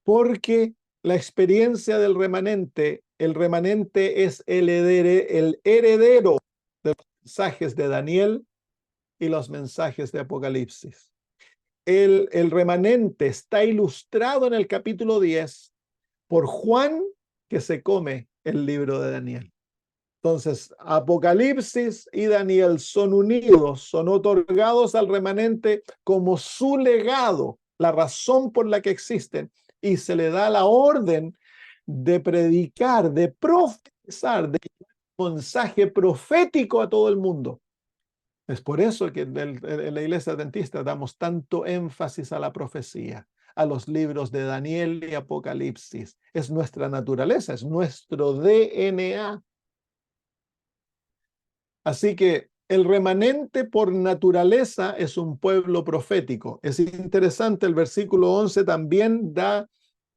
Porque la experiencia del remanente, el remanente es el heredero de los mensajes de Daniel y los mensajes de Apocalipsis. El remanente está ilustrado en el capítulo 10 por Juan, que se come el libro de Daniel. Entonces, Apocalipsis y Daniel son unidos, son otorgados al remanente como su legado, la razón por la que existen, y se le da la orden de predicar, de profetizar, de un mensaje profético a todo el mundo. Es por eso que en la iglesia adventista damos tanto énfasis a la profecía, a los libros de Daniel y Apocalipsis. Es nuestra naturaleza, es nuestro DNA. Así que el remanente por naturaleza es un pueblo profético. Es interesante, el versículo 11 también da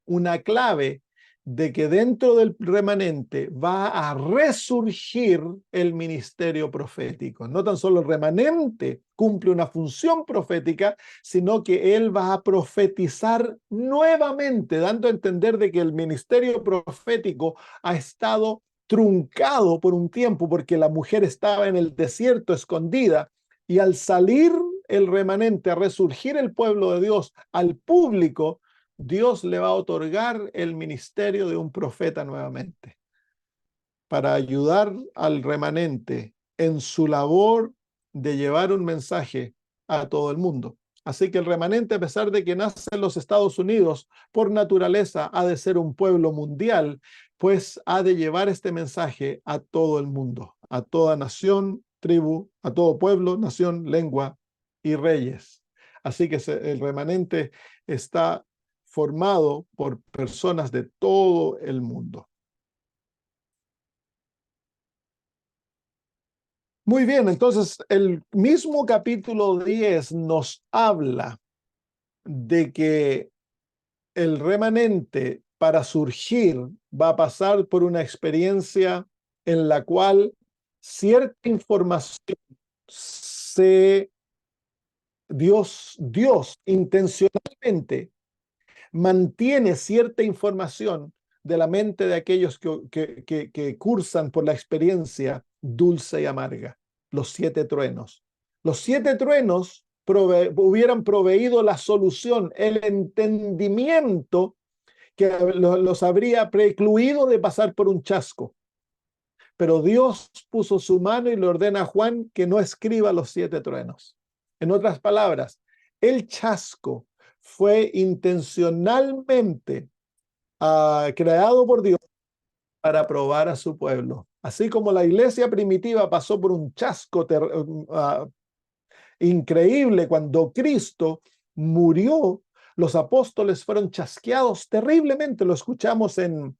una clave de que dentro del remanente va a resurgir el ministerio profético. No tan solo el remanente cumple una función profética, sino que él va a profetizar nuevamente, dando a entender de que el ministerio profético ha estado truncado por un tiempo porque la mujer estaba en el desierto escondida, y al salir el remanente, a resurgir el pueblo de Dios al público, Dios le va a otorgar el ministerio de un profeta nuevamente para ayudar al remanente en su labor de llevar un mensaje a todo el mundo. Así que el remanente, a pesar de que nace en los Estados Unidos, por naturaleza ha de ser un pueblo mundial, pues ha de llevar este mensaje a todo el mundo, a toda nación, tribu, a todo pueblo, nación, lengua y reyes. Así que el remanente está formado por personas de todo el mundo. Muy bien, entonces el mismo capítulo 10 nos habla de que el remanente para surgir va a pasar por una experiencia en la cual cierta información se Dios intencionalmente mantiene cierta información de la mente de aquellos que cursan por la experiencia dulce y amarga, los 7 truenos. Los 7 truenos hubieran proveído la solución, el entendimiento que los habría precluido de pasar por un chasco. Pero Dios puso su mano y le ordena a Juan que no escriba los 7 truenos. En otras palabras, el chasco fue intencionalmente creado por Dios para probar a su pueblo. Así como la iglesia primitiva pasó por un chasco increíble cuando Cristo murió, los apóstoles fueron chasqueados terriblemente. Lo escuchamos en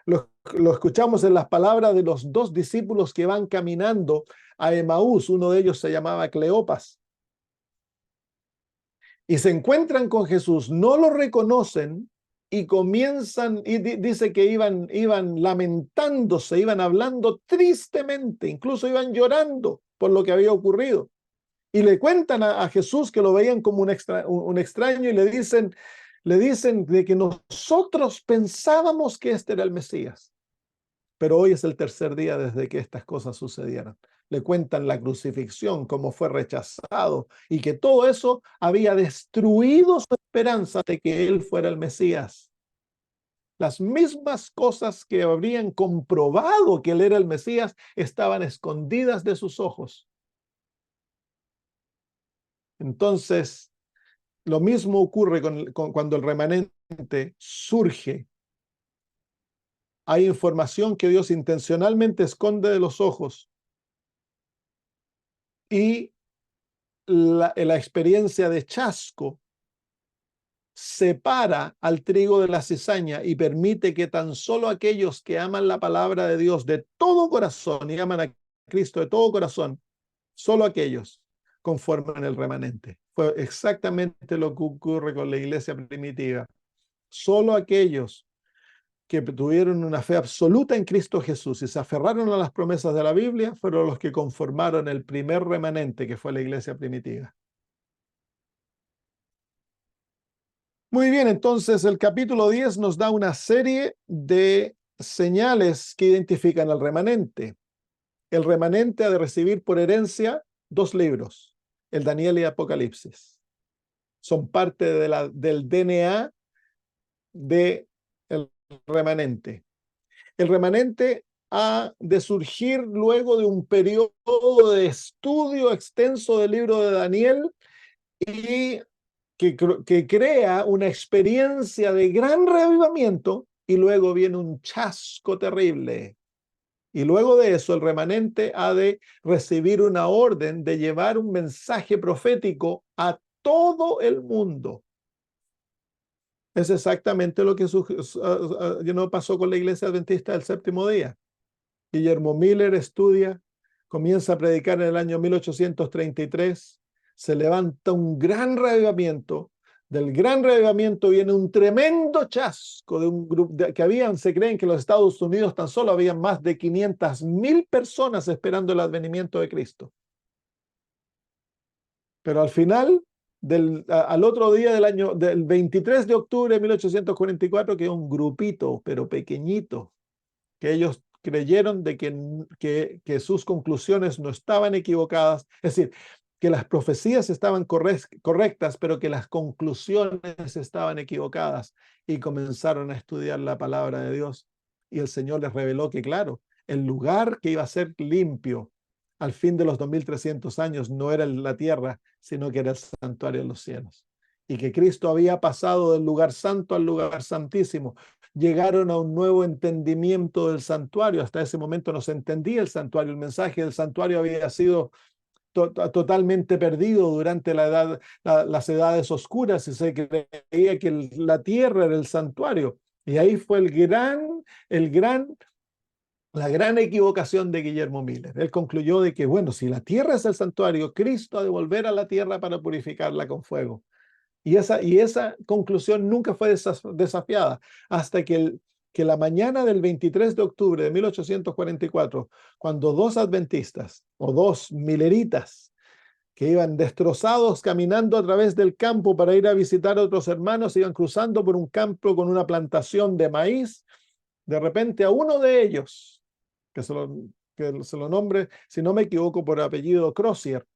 las palabras de los 2 discípulos que van caminando a Emaús. Uno de ellos se llamaba Cleopas. Y se encuentran con Jesús, no lo reconocen y comienzan, y dice que iban lamentándose, iban hablando tristemente, incluso iban llorando por lo que había ocurrido. Y le cuentan a Jesús que lo veían como un extraño, y le dicen de que nosotros pensábamos que este era el Mesías. Pero hoy es el tercer día desde que estas cosas sucedieron. Le cuentan la crucifixión, cómo fue rechazado y que todo eso había destruido su esperanza de que él fuera el Mesías. Las mismas cosas que habrían comprobado que él era el Mesías estaban escondidas de sus ojos. Entonces, lo mismo ocurre cuando el remanente surge. Hay información que Dios intencionalmente esconde de los ojos, y la experiencia de chasco separa al trigo de la cizaña y permite que tan solo aquellos que aman la palabra de Dios de todo corazón y aman a Cristo de todo corazón, solo aquellos conforman el remanente. Fue exactamente lo que ocurre con la iglesia primitiva. Solo aquellos que tuvieron una fe absoluta en Cristo Jesús y se aferraron a las promesas de la Biblia fueron los que conformaron el primer remanente que fue la iglesia primitiva. Muy bien, entonces el capítulo 10 nos da una serie de señales que identifican al remanente. El remanente ha de recibir por herencia 2 libros, el Daniel y Apocalipsis. Son parte del DNA del remanente. El remanente ha de surgir luego de un periodo de estudio extenso del libro de Daniel y que crea una experiencia de gran reavivamiento y luego viene un chasco terrible. Y luego de eso el remanente ha de recibir una orden de llevar un mensaje profético a todo el mundo. Es exactamente lo que pasó con la iglesia adventista del séptimo día. Guillermo Miller estudia, comienza a predicar en el año 1833, se levanta un gran reavivamiento. Del gran reavivamiento viene un tremendo chasco de un grupo se creen que en los Estados Unidos tan solo había más de 500,000 personas esperando el advenimiento de Cristo. Pero al final, al otro día del 23 de octubre de 1844, quedó un grupito, pero pequeñito, que ellos creyeron de que sus conclusiones no estaban equivocadas, es decir, que las profecías estaban correctas, pero que las conclusiones estaban equivocadas, y comenzaron a estudiar la palabra de Dios, y el Señor les reveló que, claro, el lugar que iba a ser limpio al fin de los 2300 años no era la tierra, sino que era el santuario de los cielos, y que Cristo había pasado del lugar santo al lugar santísimo. Llegaron a un nuevo entendimiento del santuario. Hasta ese momento no se entendía el santuario. El mensaje del santuario había sido totalmente perdido durante las edades oscuras, y se creía que la tierra era el santuario. Y ahí fue la gran equivocación de Guillermo Miller. Él concluyó de que, bueno, si la tierra es el santuario, Cristo ha de volver a la tierra para purificarla con fuego. Y esa conclusión nunca fue desafiada hasta que la mañana del 23 de octubre de 1844, cuando 2 adventistas o 2 mileritas que iban destrozados caminando a través del campo para ir a visitar a otros hermanos, iban cruzando por un campo con una plantación de maíz, de repente a uno de ellos, que se lo nombre, si no me equivoco, por apellido Crozier,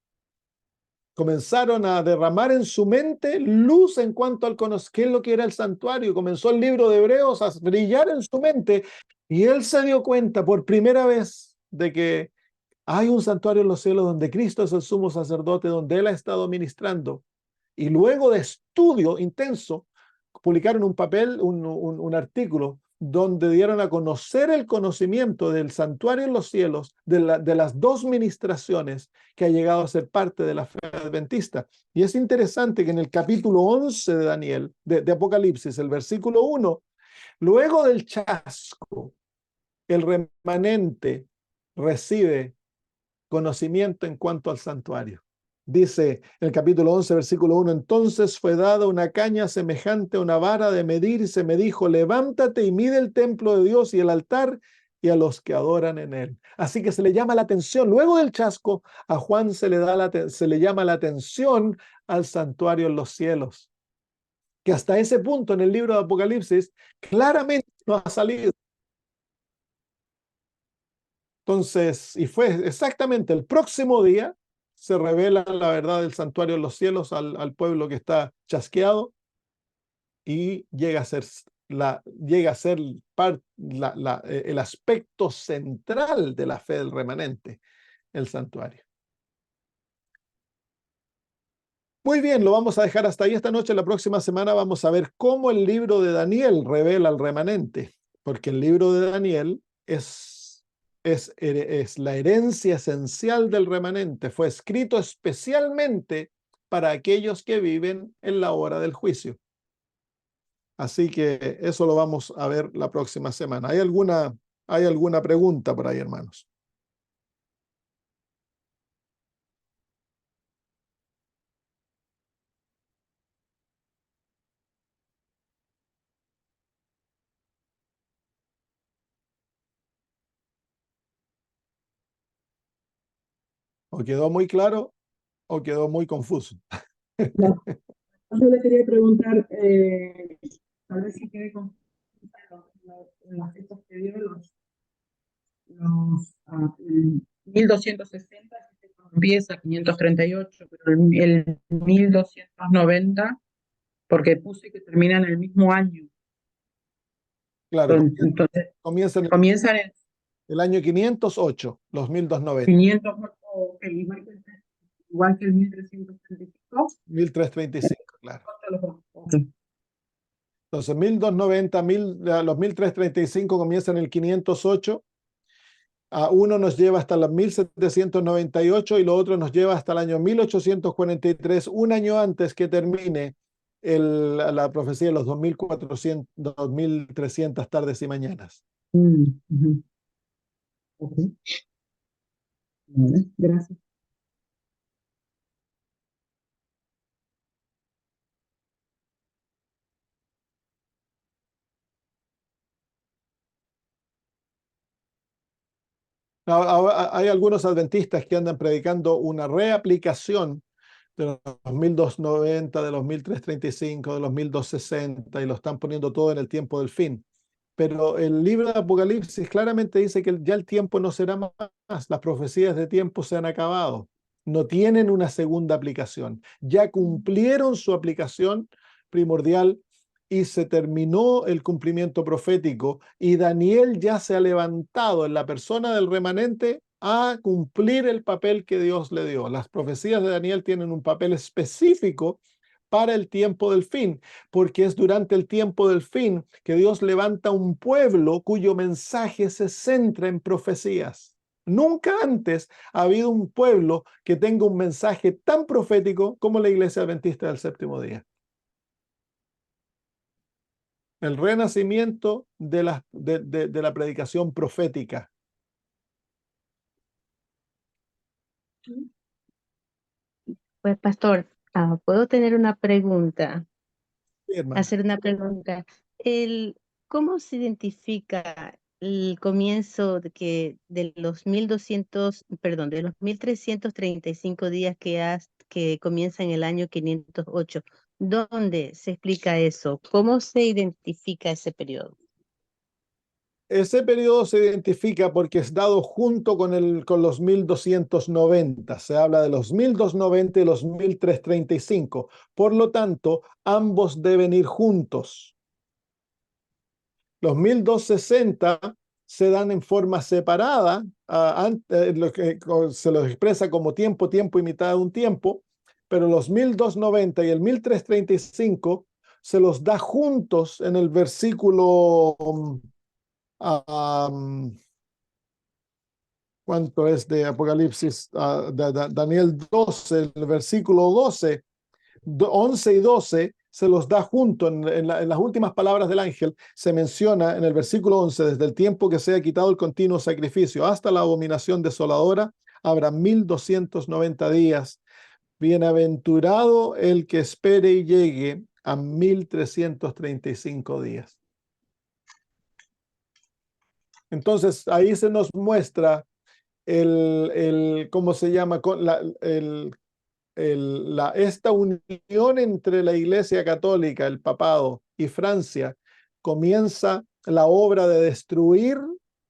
comenzaron a derramar en su mente luz en cuanto al qué es lo que era el santuario. Comenzó el libro de Hebreos a brillar en su mente, y él se dio cuenta por primera vez de que hay un santuario en los cielos donde Cristo es el sumo sacerdote, donde él ha estado ministrando. Y luego de estudio intenso, publicaron un artículo donde dieron a conocer el conocimiento del santuario en los cielos, de las 2 ministraciones que ha llegado a ser parte de la fe adventista. Y es interesante que en el capítulo 11 de Daniel, de Apocalipsis, el versículo 1, luego del chasco, el remanente recibe conocimiento en cuanto al santuario. Dice el capítulo 11, versículo 1, entonces fue dada una caña semejante a una vara de medir, y se me dijo, levántate y mide el templo de Dios y el altar y a los que adoran en él. Así que se le llama la atención, luego del chasco, a Juan se le llama la atención al santuario en los cielos, que hasta ese punto en el libro de Apocalipsis claramente no ha salido. Entonces, y fue exactamente el próximo día, se revela la verdad del santuario en los cielos al pueblo que está chasqueado, y llega a ser el aspecto central de la fe del remanente, el santuario. Muy bien, lo vamos a dejar hasta ahí esta noche. La próxima semana vamos a ver cómo el libro de Daniel revela al remanente, porque el libro de Daniel es es la herencia esencial del remanente. Fue escrito especialmente para aquellos que viven en la hora del juicio. Así que eso lo vamos a ver la próxima semana. ¿Hay alguna pregunta por ahí, hermanos? ¿O quedó muy claro o quedó muy confuso? No, yo le quería preguntar, tal vez si quede con las fechas que dio el 1260 empieza 538, pero el 1290, porque puse que termina en el mismo año. Claro, Entonces, comienza en comienzan en el año 508, los 1290, 500, igual que el 1335. 1335, claro. Entonces, 1290, los 1335 comienzan en el 508. A uno nos lleva hasta los 1798 y lo otro nos lleva hasta el año 1843, un año antes que termine la profecía de los 2400, 2300 tardes y mañanas. Okay. Vale, gracias. Hay algunos adventistas que andan predicando una reaplicación de los 1290, de los 1335, de los 1260 y lo están poniendo todo en el tiempo del fin. Pero el libro de Apocalipsis claramente dice que ya el tiempo no será más, las profecías de tiempo se han acabado, no tienen una segunda aplicación, ya cumplieron su aplicación primordial y se terminó el cumplimiento profético y Daniel ya se ha levantado en la persona del remanente a cumplir el papel que Dios le dio. Las profecías de Daniel tienen un papel específico para el tiempo del fin, porque es durante el tiempo del fin que Dios levanta un pueblo cuyo mensaje se centra en profecías. Nunca antes ha habido un pueblo que tenga un mensaje tan profético como la Iglesia Adventista del Séptimo Día. El renacimiento de la predicación profética. Pues, pastor, ¿puedo tener una pregunta? Sí, hermana. Hacer una pregunta. El, ¿Cómo se identifica el comienzo de los 1200, perdón, de los 1335 días que comienza en el año 508? ¿Dónde se explica eso? ¿Cómo se identifica ese periodo? Ese periodo se identifica porque es dado junto con los 1290. Se habla de los 1290 y los 1335. Por lo tanto, ambos deben ir juntos. Los 1260 se dan en forma separada, lo que se los expresa como tiempo, tiempo y mitad de un tiempo, pero los 1290 y el 1335 se los da juntos en el versículo ¿cuánto es de Apocalipsis? Daniel 12, el versículo 12, 11 y 12 se los da junto en las últimas palabras del ángel. Se menciona en el versículo 11, desde el tiempo que sea quitado el continuo sacrificio hasta la abominación desoladora, habrá 1290 días. Bienaventurado el que espere y llegue a 1335 días. Entonces ahí se nos muestra ¿cómo se llama? Esta unión entre la Iglesia Católica, el papado y Francia, comienza la obra de destruir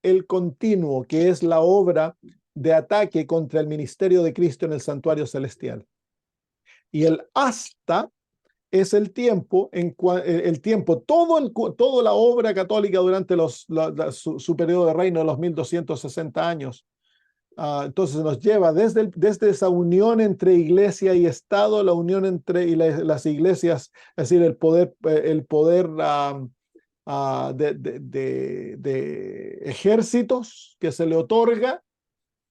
el continuo, que es la obra de ataque contra el ministerio de Cristo en el santuario celestial. Y el hasta es el tiempo, toda la obra católica durante su periodo de reino de los 1260 años. Entonces nos lleva desde esa unión entre iglesia y Estado, la unión entre las iglesias, es decir, el poder de ejércitos que se le otorga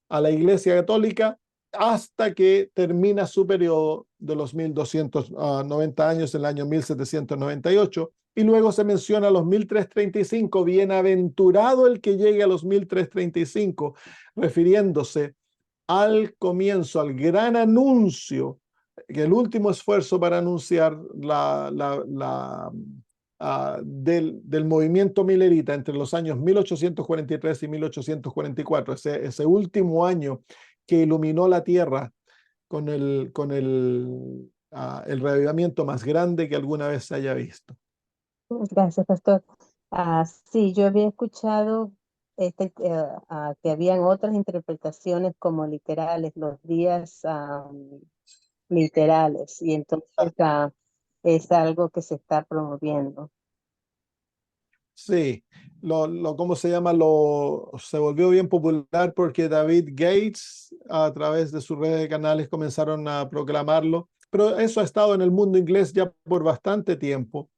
a la Iglesia Católica hasta que termina su periodo de los 1290 años en el año 1798, y luego se menciona los 1335, bienaventurado el que llegue a los 1335, refiriéndose al comienzo, al gran anuncio, que el último esfuerzo para anunciar del movimiento milerita entre los años 1843 y 1844, ese último año que iluminó la tierra con el reavivamiento más grande que alguna vez se haya visto. Gracias, pastor. Sí, yo había escuchado que habían otras interpretaciones como literales, los días literales, y entonces es algo que se está promoviendo. Sí, ¿cómo se llama? Se volvió bien popular porque David Gates, a través de sus redes de canales, comenzaron a proclamarlo, pero eso ha estado en el mundo inglés ya por bastante tiempo.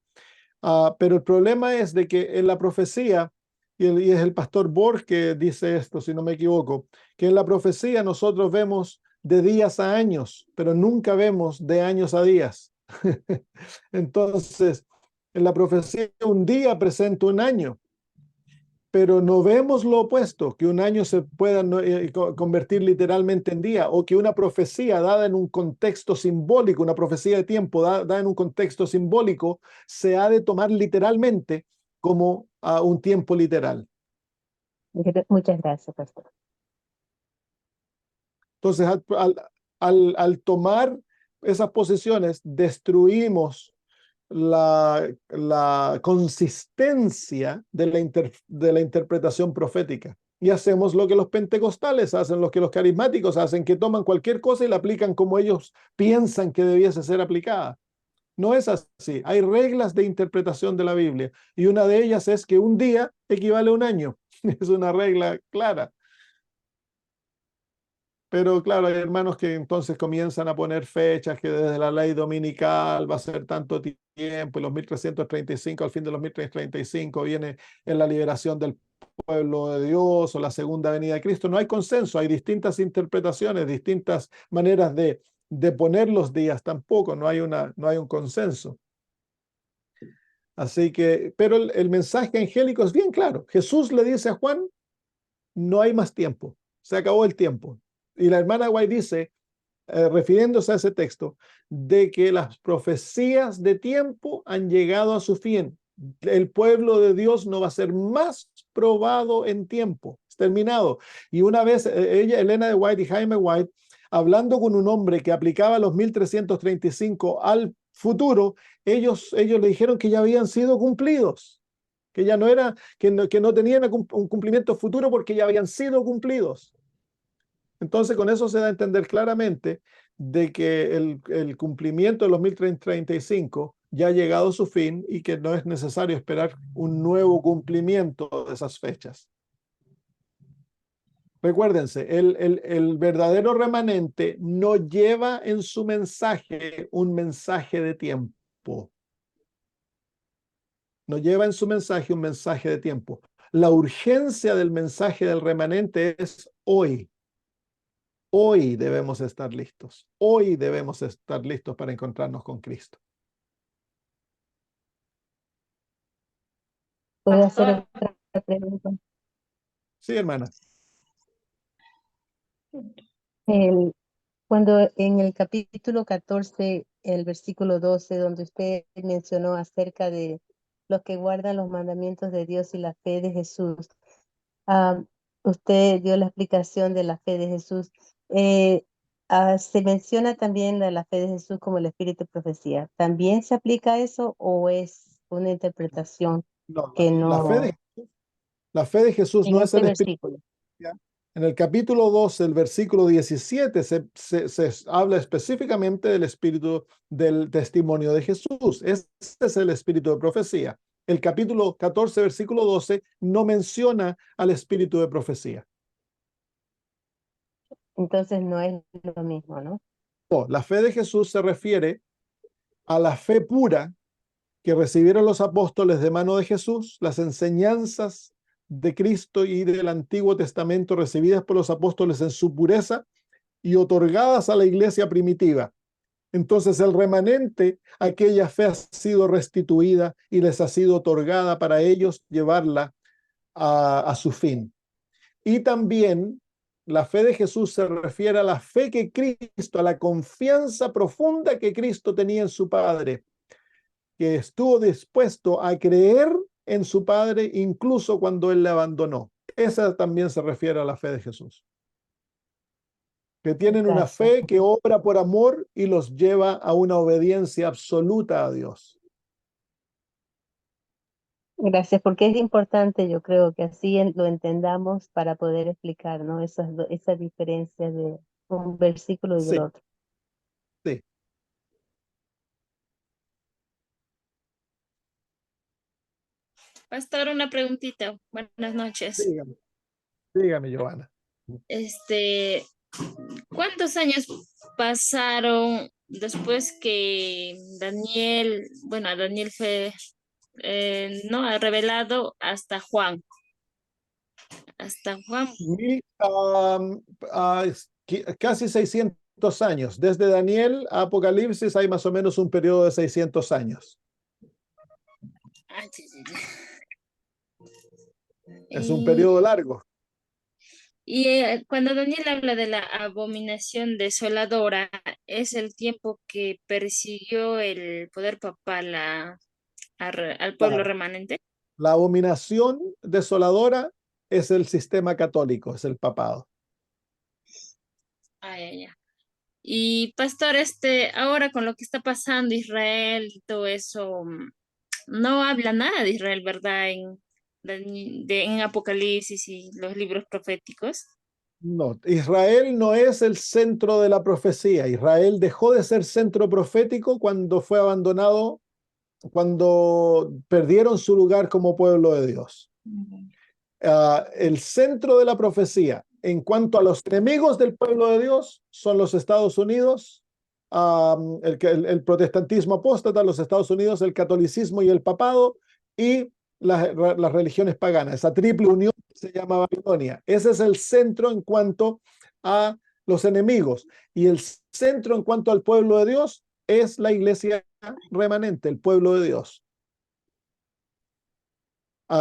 Pero el problema es de que en la profecía, y es el pastor Borg que dice esto, si no me equivoco, que en la profecía nosotros vemos de días a años, pero nunca vemos de años a días. Entonces, en la profecía un día presenta un año, pero no vemos lo opuesto, que un año se pueda convertir literalmente en día, o que una profecía dada en un contexto simbólico, una profecía de tiempo dada en un contexto simbólico, se ha de tomar literalmente como un tiempo literal. Muchas gracias, pastor. Entonces, al tomar esas posiciones, destruimos la consistencia de la interpretación profética. Y hacemos lo que los pentecostales hacen, lo que los carismáticos hacen, que toman cualquier cosa y la aplican como ellos piensan que debiese ser aplicada. No es así. Hay reglas de interpretación de la Biblia, y una de ellas es que un día equivale a un año. Es una regla clara. Pero claro, hay hermanos que entonces comienzan a poner fechas, que desde la ley dominical va a ser tanto tiempo, y los 1335, al fin de los 1335 viene en la liberación del pueblo de Dios o la segunda venida de Cristo. No hay consenso, hay distintas interpretaciones, distintas maneras de poner los días tampoco, no hay un consenso. Así que, pero el mensaje angélico es bien claro. Jesús le dice a Juan, no hay más tiempo, se acabó el tiempo. Y la hermana White dice, refiriéndose a ese texto, de que las profecías de tiempo han llegado a su fin. El pueblo de Dios no va a ser más probado en tiempo, es terminado. Y una vez Elena de White y Jaime White, hablando con un hombre que aplicaba los 1335 al futuro, ellos le dijeron que ya habían sido cumplidos, que ya no era, que no tenían un cumplimiento futuro porque ya habían sido cumplidos. Entonces, con eso se da a entender claramente de que el cumplimiento de los 1335 ya ha llegado a su fin y que no es necesario esperar un nuevo cumplimiento de esas fechas. Recuérdense, el verdadero remanente no lleva en su mensaje un mensaje de tiempo. No lleva en su mensaje un mensaje de tiempo. La urgencia del mensaje del remanente es hoy. Hoy debemos estar listos. Hoy debemos estar listos para encontrarnos con Cristo. ¿Puedo hacer otra pregunta? Sí, hermana. Cuando en el capítulo 14, el versículo 12, donde usted mencionó acerca de los que guardan los mandamientos de Dios y la fe de Jesús, usted dio la explicación de la fe de Jesús. Se menciona también la fe de Jesús como el espíritu de profecía. ¿También se aplica eso o es una interpretación No, que la fe de Jesús en no es este el espíritu. versículo? En el capítulo 12, el versículo 17, se habla específicamente del espíritu del testimonio de Jesús. Ese es el espíritu de profecía. El capítulo 14, versículo 12, no menciona al espíritu de profecía. Entonces no es lo mismo, ¿no? No, la fe de Jesús se refiere a la fe pura que recibieron los apóstoles de mano de Jesús, las enseñanzas de Cristo y del Antiguo Testamento recibidas por los apóstoles en su pureza y otorgadas a la iglesia primitiva. Entonces el remanente, aquella fe ha sido restituida y les ha sido otorgada para ellos llevarla a su fin. Y también la fe de Jesús se refiere a la fe que Cristo, a la confianza profunda que Cristo tenía en su Padre, que estuvo dispuesto a creer en su Padre incluso cuando Él le abandonó. Esa también se refiere a la fe de Jesús. Que tienen una Gracias. fe que obra por amor y los lleva a una obediencia absoluta a Dios. Gracias, porque es importante, yo creo que así lo entendamos para poder explicar, ¿no? Esas diferencias de un versículo y del Sí, otro. sí. Pastor, una preguntita. Buenas noches. Dígame, dígame, Giovanna. ¿Cuántos años pasaron después que Daniel, bueno, Daniel fue, no, ha revelado hasta Juan? Hasta Juan. Casi 600 años. Desde Daniel a Apocalipsis hay más o menos un periodo de 600 años. Ah, sí, sí, sí. Es un periodo largo. Y cuando Daniel habla de la abominación desoladora, es el tiempo que persiguió el poder papal al pueblo Claro. remanente. La abominación desoladora es el sistema católico, es el papado. Ah, ya, ya. Y pastor, ahora con lo que está pasando Israel y todo eso, no habla nada de Israel, ¿verdad? En Apocalipsis y los libros proféticos. No, Israel no es el centro de la profecía. Israel dejó de ser centro profético cuando fue abandonado, cuando perdieron su lugar como pueblo de Dios. El centro de la profecía en cuanto a los enemigos del pueblo de Dios son los Estados Unidos, el protestantismo apóstata, los Estados Unidos, el catolicismo y el papado, y las religiones paganas, esa triple unión que se llama Babilonia. Ese es el centro en cuanto a los enemigos. Y el centro en cuanto al pueblo de Dios es la iglesia remanente, el pueblo de Dios.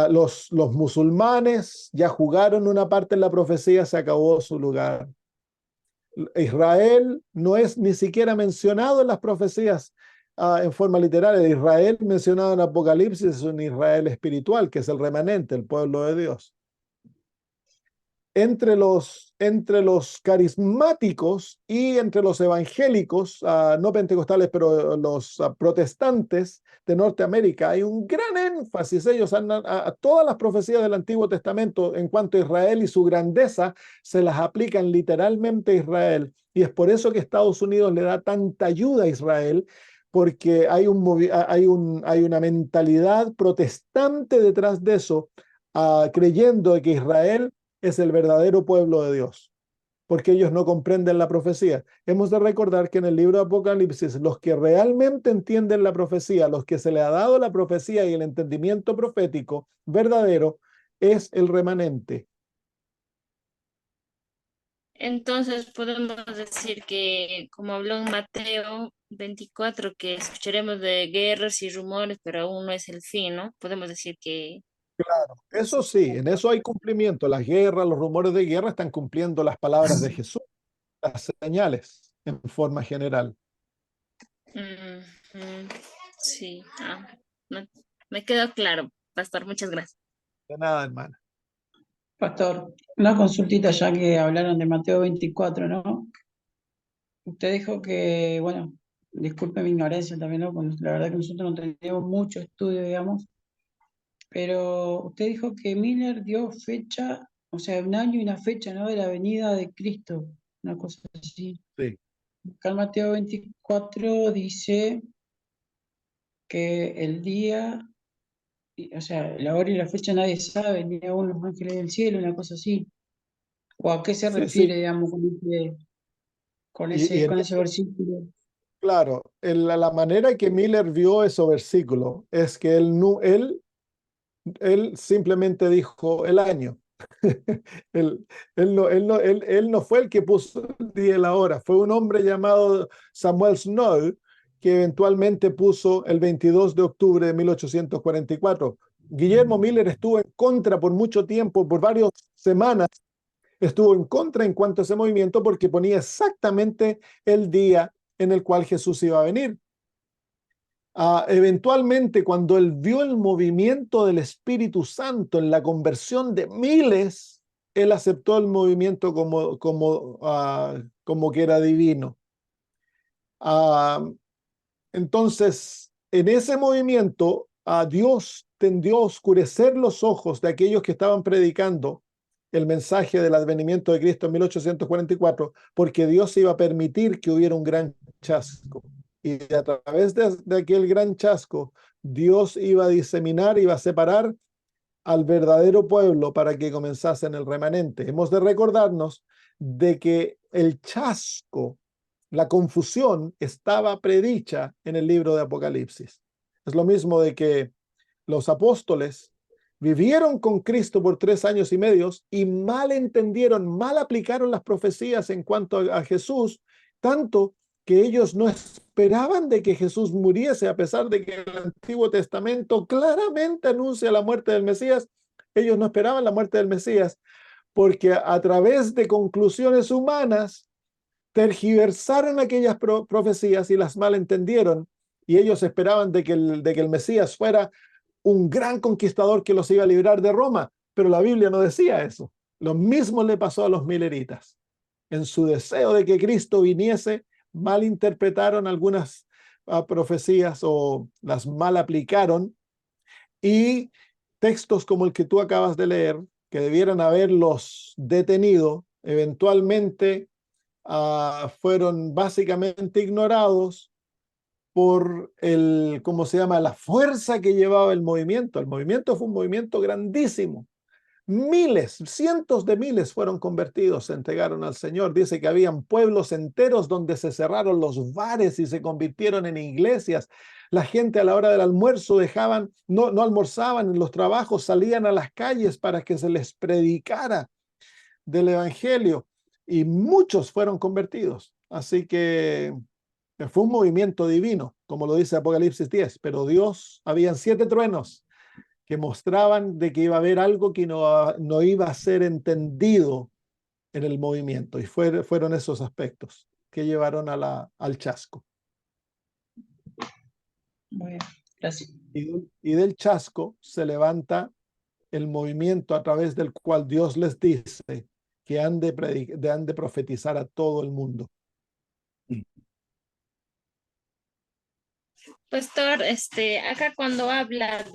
Los musulmanes ya jugaron una parte en la profecía, se acabó su lugar. Israel no es ni siquiera mencionado en las profecías en forma literaria. Israel mencionado en Apocalipsis es un Israel espiritual, que es el remanente, el pueblo de Dios. Entre los carismáticos y entre los evangélicos, no pentecostales, pero los protestantes de Norteamérica, hay un gran énfasis. Ellos a todas las profecías del Antiguo Testamento en cuanto a Israel y su grandeza, se las aplican literalmente a Israel. Y es por eso que Estados Unidos le da tanta ayuda a Israel, porque hay una mentalidad protestante detrás de eso, creyendo que Israel es el verdadero pueblo de Dios, porque ellos no comprenden la profecía. Hemos de recordar que en el libro de Apocalipsis, los que realmente entienden la profecía, los que se le ha dado la profecía y el entendimiento profético verdadero, es el remanente. Entonces podemos decir que, como habló en Mateo 24, que escucharemos de guerras y rumores, pero aún no es el fin, ¿no? Podemos decir que Claro, eso sí, en eso hay cumplimiento. Las guerras, los rumores de guerra están cumpliendo las palabras de Jesús, las señales en forma general. sí, me quedó claro, pastor, muchas gracias. De nada, hermana. Pastor, una consultita ya que hablaron de Mateo 24, ¿no? Usted dijo que, bueno, disculpe mi ignorancia también, ¿no? Porque la verdad que nosotros no tenemos mucho estudio, digamos, pero usted dijo que Miller dio fecha, o sea, un año y una fecha, ¿no? De la venida de Cristo, una cosa así. Sí, Acá en Mateo 24 dice que el día, o sea, la hora y la fecha nadie sabe, ni aún los ángeles del cielo, una cosa así. ¿O a qué se sí, sí. refiere, digamos, con Y en con ese eso, versículo? Claro, la manera que Miller vio ese versículo es que él simplemente dijo el año. Él, él no fue el que puso el día y la hora, fue un hombre llamado Samuel Snow que eventualmente puso el 22 de octubre de 1844. Guillermo Miller estuvo en contra por mucho tiempo, por varias semanas, estuvo en contra en cuanto a ese movimiento porque ponía exactamente el día en el cual Jesús iba a venir. Eventualmente, cuando él vio el movimiento del Espíritu Santo en la conversión de miles, él aceptó el movimiento como que era divino. Entonces, en ese movimiento, Dios tendió a oscurecer los ojos de aquellos que estaban predicando el mensaje del advenimiento de Cristo en 1844, porque Dios iba a permitir que hubiera un gran chasco. Y a través de aquel gran chasco, Dios iba a diseminar, iba a separar al verdadero pueblo para que comenzasen el remanente. Hemos de recordarnos de que el chasco, la confusión, estaba predicha en el libro de Apocalipsis. Es lo mismo de que los apóstoles vivieron con Cristo por 3 años y medio y mal entendieron, mal aplicaron las profecías en cuanto a Jesús, tanto que ellos no esperaban de que Jesús muriese, a pesar de que el Antiguo Testamento claramente anuncia la muerte del Mesías. Ellos no esperaban la muerte del Mesías porque a través de conclusiones humanas tergiversaron aquellas profecías y las malentendieron, y ellos esperaban de que el Mesías fuera un gran conquistador que los iba a librar de Roma, pero la Biblia no decía eso. Lo mismo le pasó a los mileritas. En su deseo de que Cristo viniese, malinterpretaron algunas profecías o las mal aplicaron, y textos como el que tú acabas de leer, que debieran haberlos detenido, eventualmente fueron básicamente ignorados por ¿cómo se llama? La fuerza que llevaba el movimiento. El movimiento fue un movimiento grandísimo. Miles, cientos de miles fueron convertidos, se entregaron al Señor. Dice que habían pueblos enteros donde se cerraron los bares y se convirtieron en iglesias. La gente a la hora del almuerzo no almorzaban en los trabajos, salían a las calles para que se les predicara del Evangelio, y muchos fueron convertidos. Así que fue un movimiento divino, como lo dice Apocalipsis 10, pero habían 7 truenos que mostraban de que iba a haber algo que no iba a ser entendido en el movimiento, y fueron esos aspectos que llevaron al chasco. Muy bien, gracias. Y del chasco se levanta el movimiento a través del cual Dios les dice que han de profetizar a todo el mundo. Pastor, acá cuando habla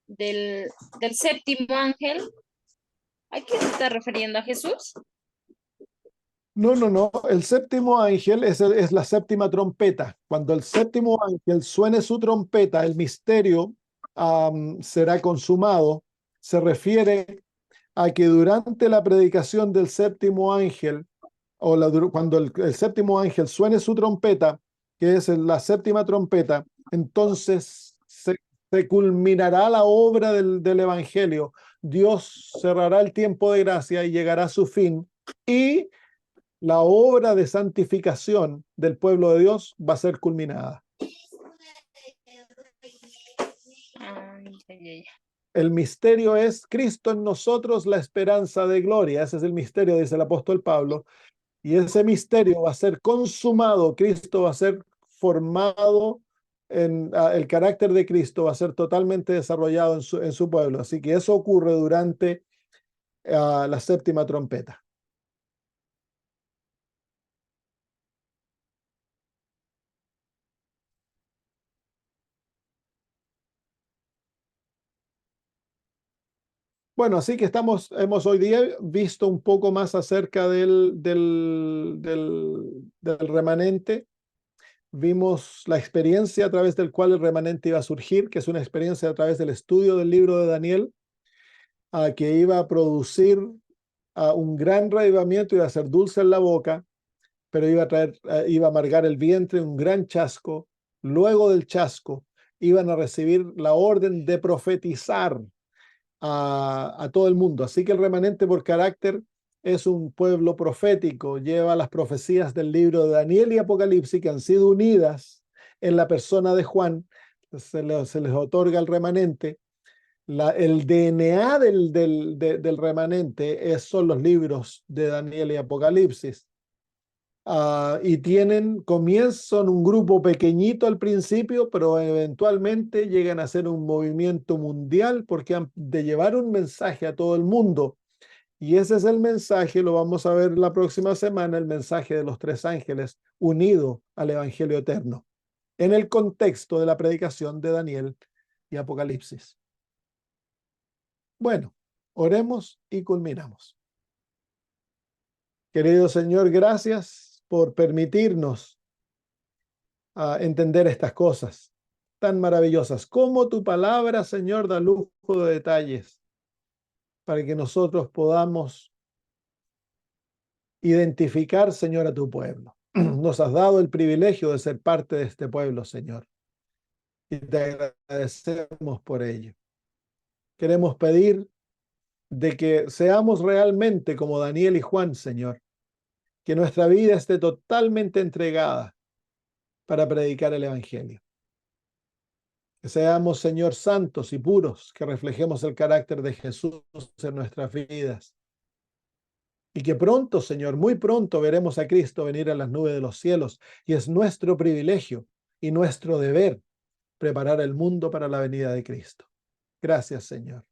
del séptimo ángel, ¿a quién se está refiriendo? ¿A Jesús? No. El séptimo ángel es la séptima trompeta. Cuando el séptimo ángel suene su trompeta, el misterio será consumado. Se refiere a que durante la predicación del séptimo ángel, cuando el séptimo ángel suene su trompeta, que es la séptima trompeta, entonces se culminará la obra del Evangelio. Dios cerrará el tiempo de gracia y llegará a su fin, y la obra de santificación del pueblo de Dios va a ser culminada. El misterio es Cristo en nosotros, la esperanza de gloria. Ese es el misterio, dice el apóstol Pablo. Y ese misterio va a ser consumado. Cristo va a ser formado, el carácter de Cristo va a ser totalmente desarrollado en su pueblo. Así que eso ocurre durante la séptima trompeta. Bueno, así que hemos hoy día visto un poco más acerca del remanente. Vimos la experiencia a través del cual el remanente iba a surgir, que es una experiencia a través del estudio del libro de Daniel, que iba a producir un gran reavivamiento y a ser dulce en la boca. pero iba a amargar el vientre un gran chasco. Luego del chasco iban a recibir la orden de profetizar a todo el mundo. Así que el remanente por carácter es un pueblo profético, lleva las profecías del libro de Daniel y Apocalipsis que han sido unidas en la persona de Juan. Se les otorga el remanente. El DNA del remanente son los libros de Daniel y Apocalipsis. Y comienzan un grupo pequeñito al principio, pero eventualmente llegan a ser un movimiento mundial porque han de llevar un mensaje a todo el mundo. Y ese es el mensaje, lo vamos a ver la próxima semana, el mensaje de los 3 ángeles unido al Evangelio eterno, en el contexto de la predicación de Daniel y Apocalipsis. Bueno, oremos y culminamos. Querido Señor, gracias por permitirnos entender estas cosas tan maravillosas. Como tu palabra, Señor, da lujo de detalles para que nosotros podamos identificar, Señor, a tu pueblo. Nos has dado el privilegio de ser parte de este pueblo, Señor, y te agradecemos por ello. Queremos pedir de que seamos realmente como Daniel y Juan, Señor, que nuestra vida esté totalmente entregada para predicar el Evangelio. Que seamos, Señor, santos y puros, que reflejemos el carácter de Jesús en nuestras vidas. Y que pronto, Señor, muy pronto veremos a Cristo venir a las nubes de los cielos. Y es nuestro privilegio y nuestro deber preparar el mundo para la venida de Cristo. Gracias, Señor.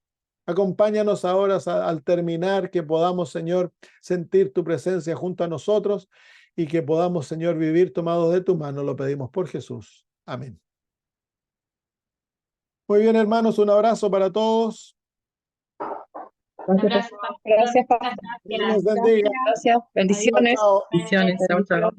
Acompáñanos ahora al terminar, que podamos, Señor, sentir tu presencia junto a nosotros y que podamos, Señor, vivir tomados de tu mano. Lo pedimos por Jesús. Amén. Muy bien, hermanos, un abrazo para todos. Gracias, Pastor. Dios les bendiga. Gracias. Bendiciones. Chao. Bendiciones. Chao, chao.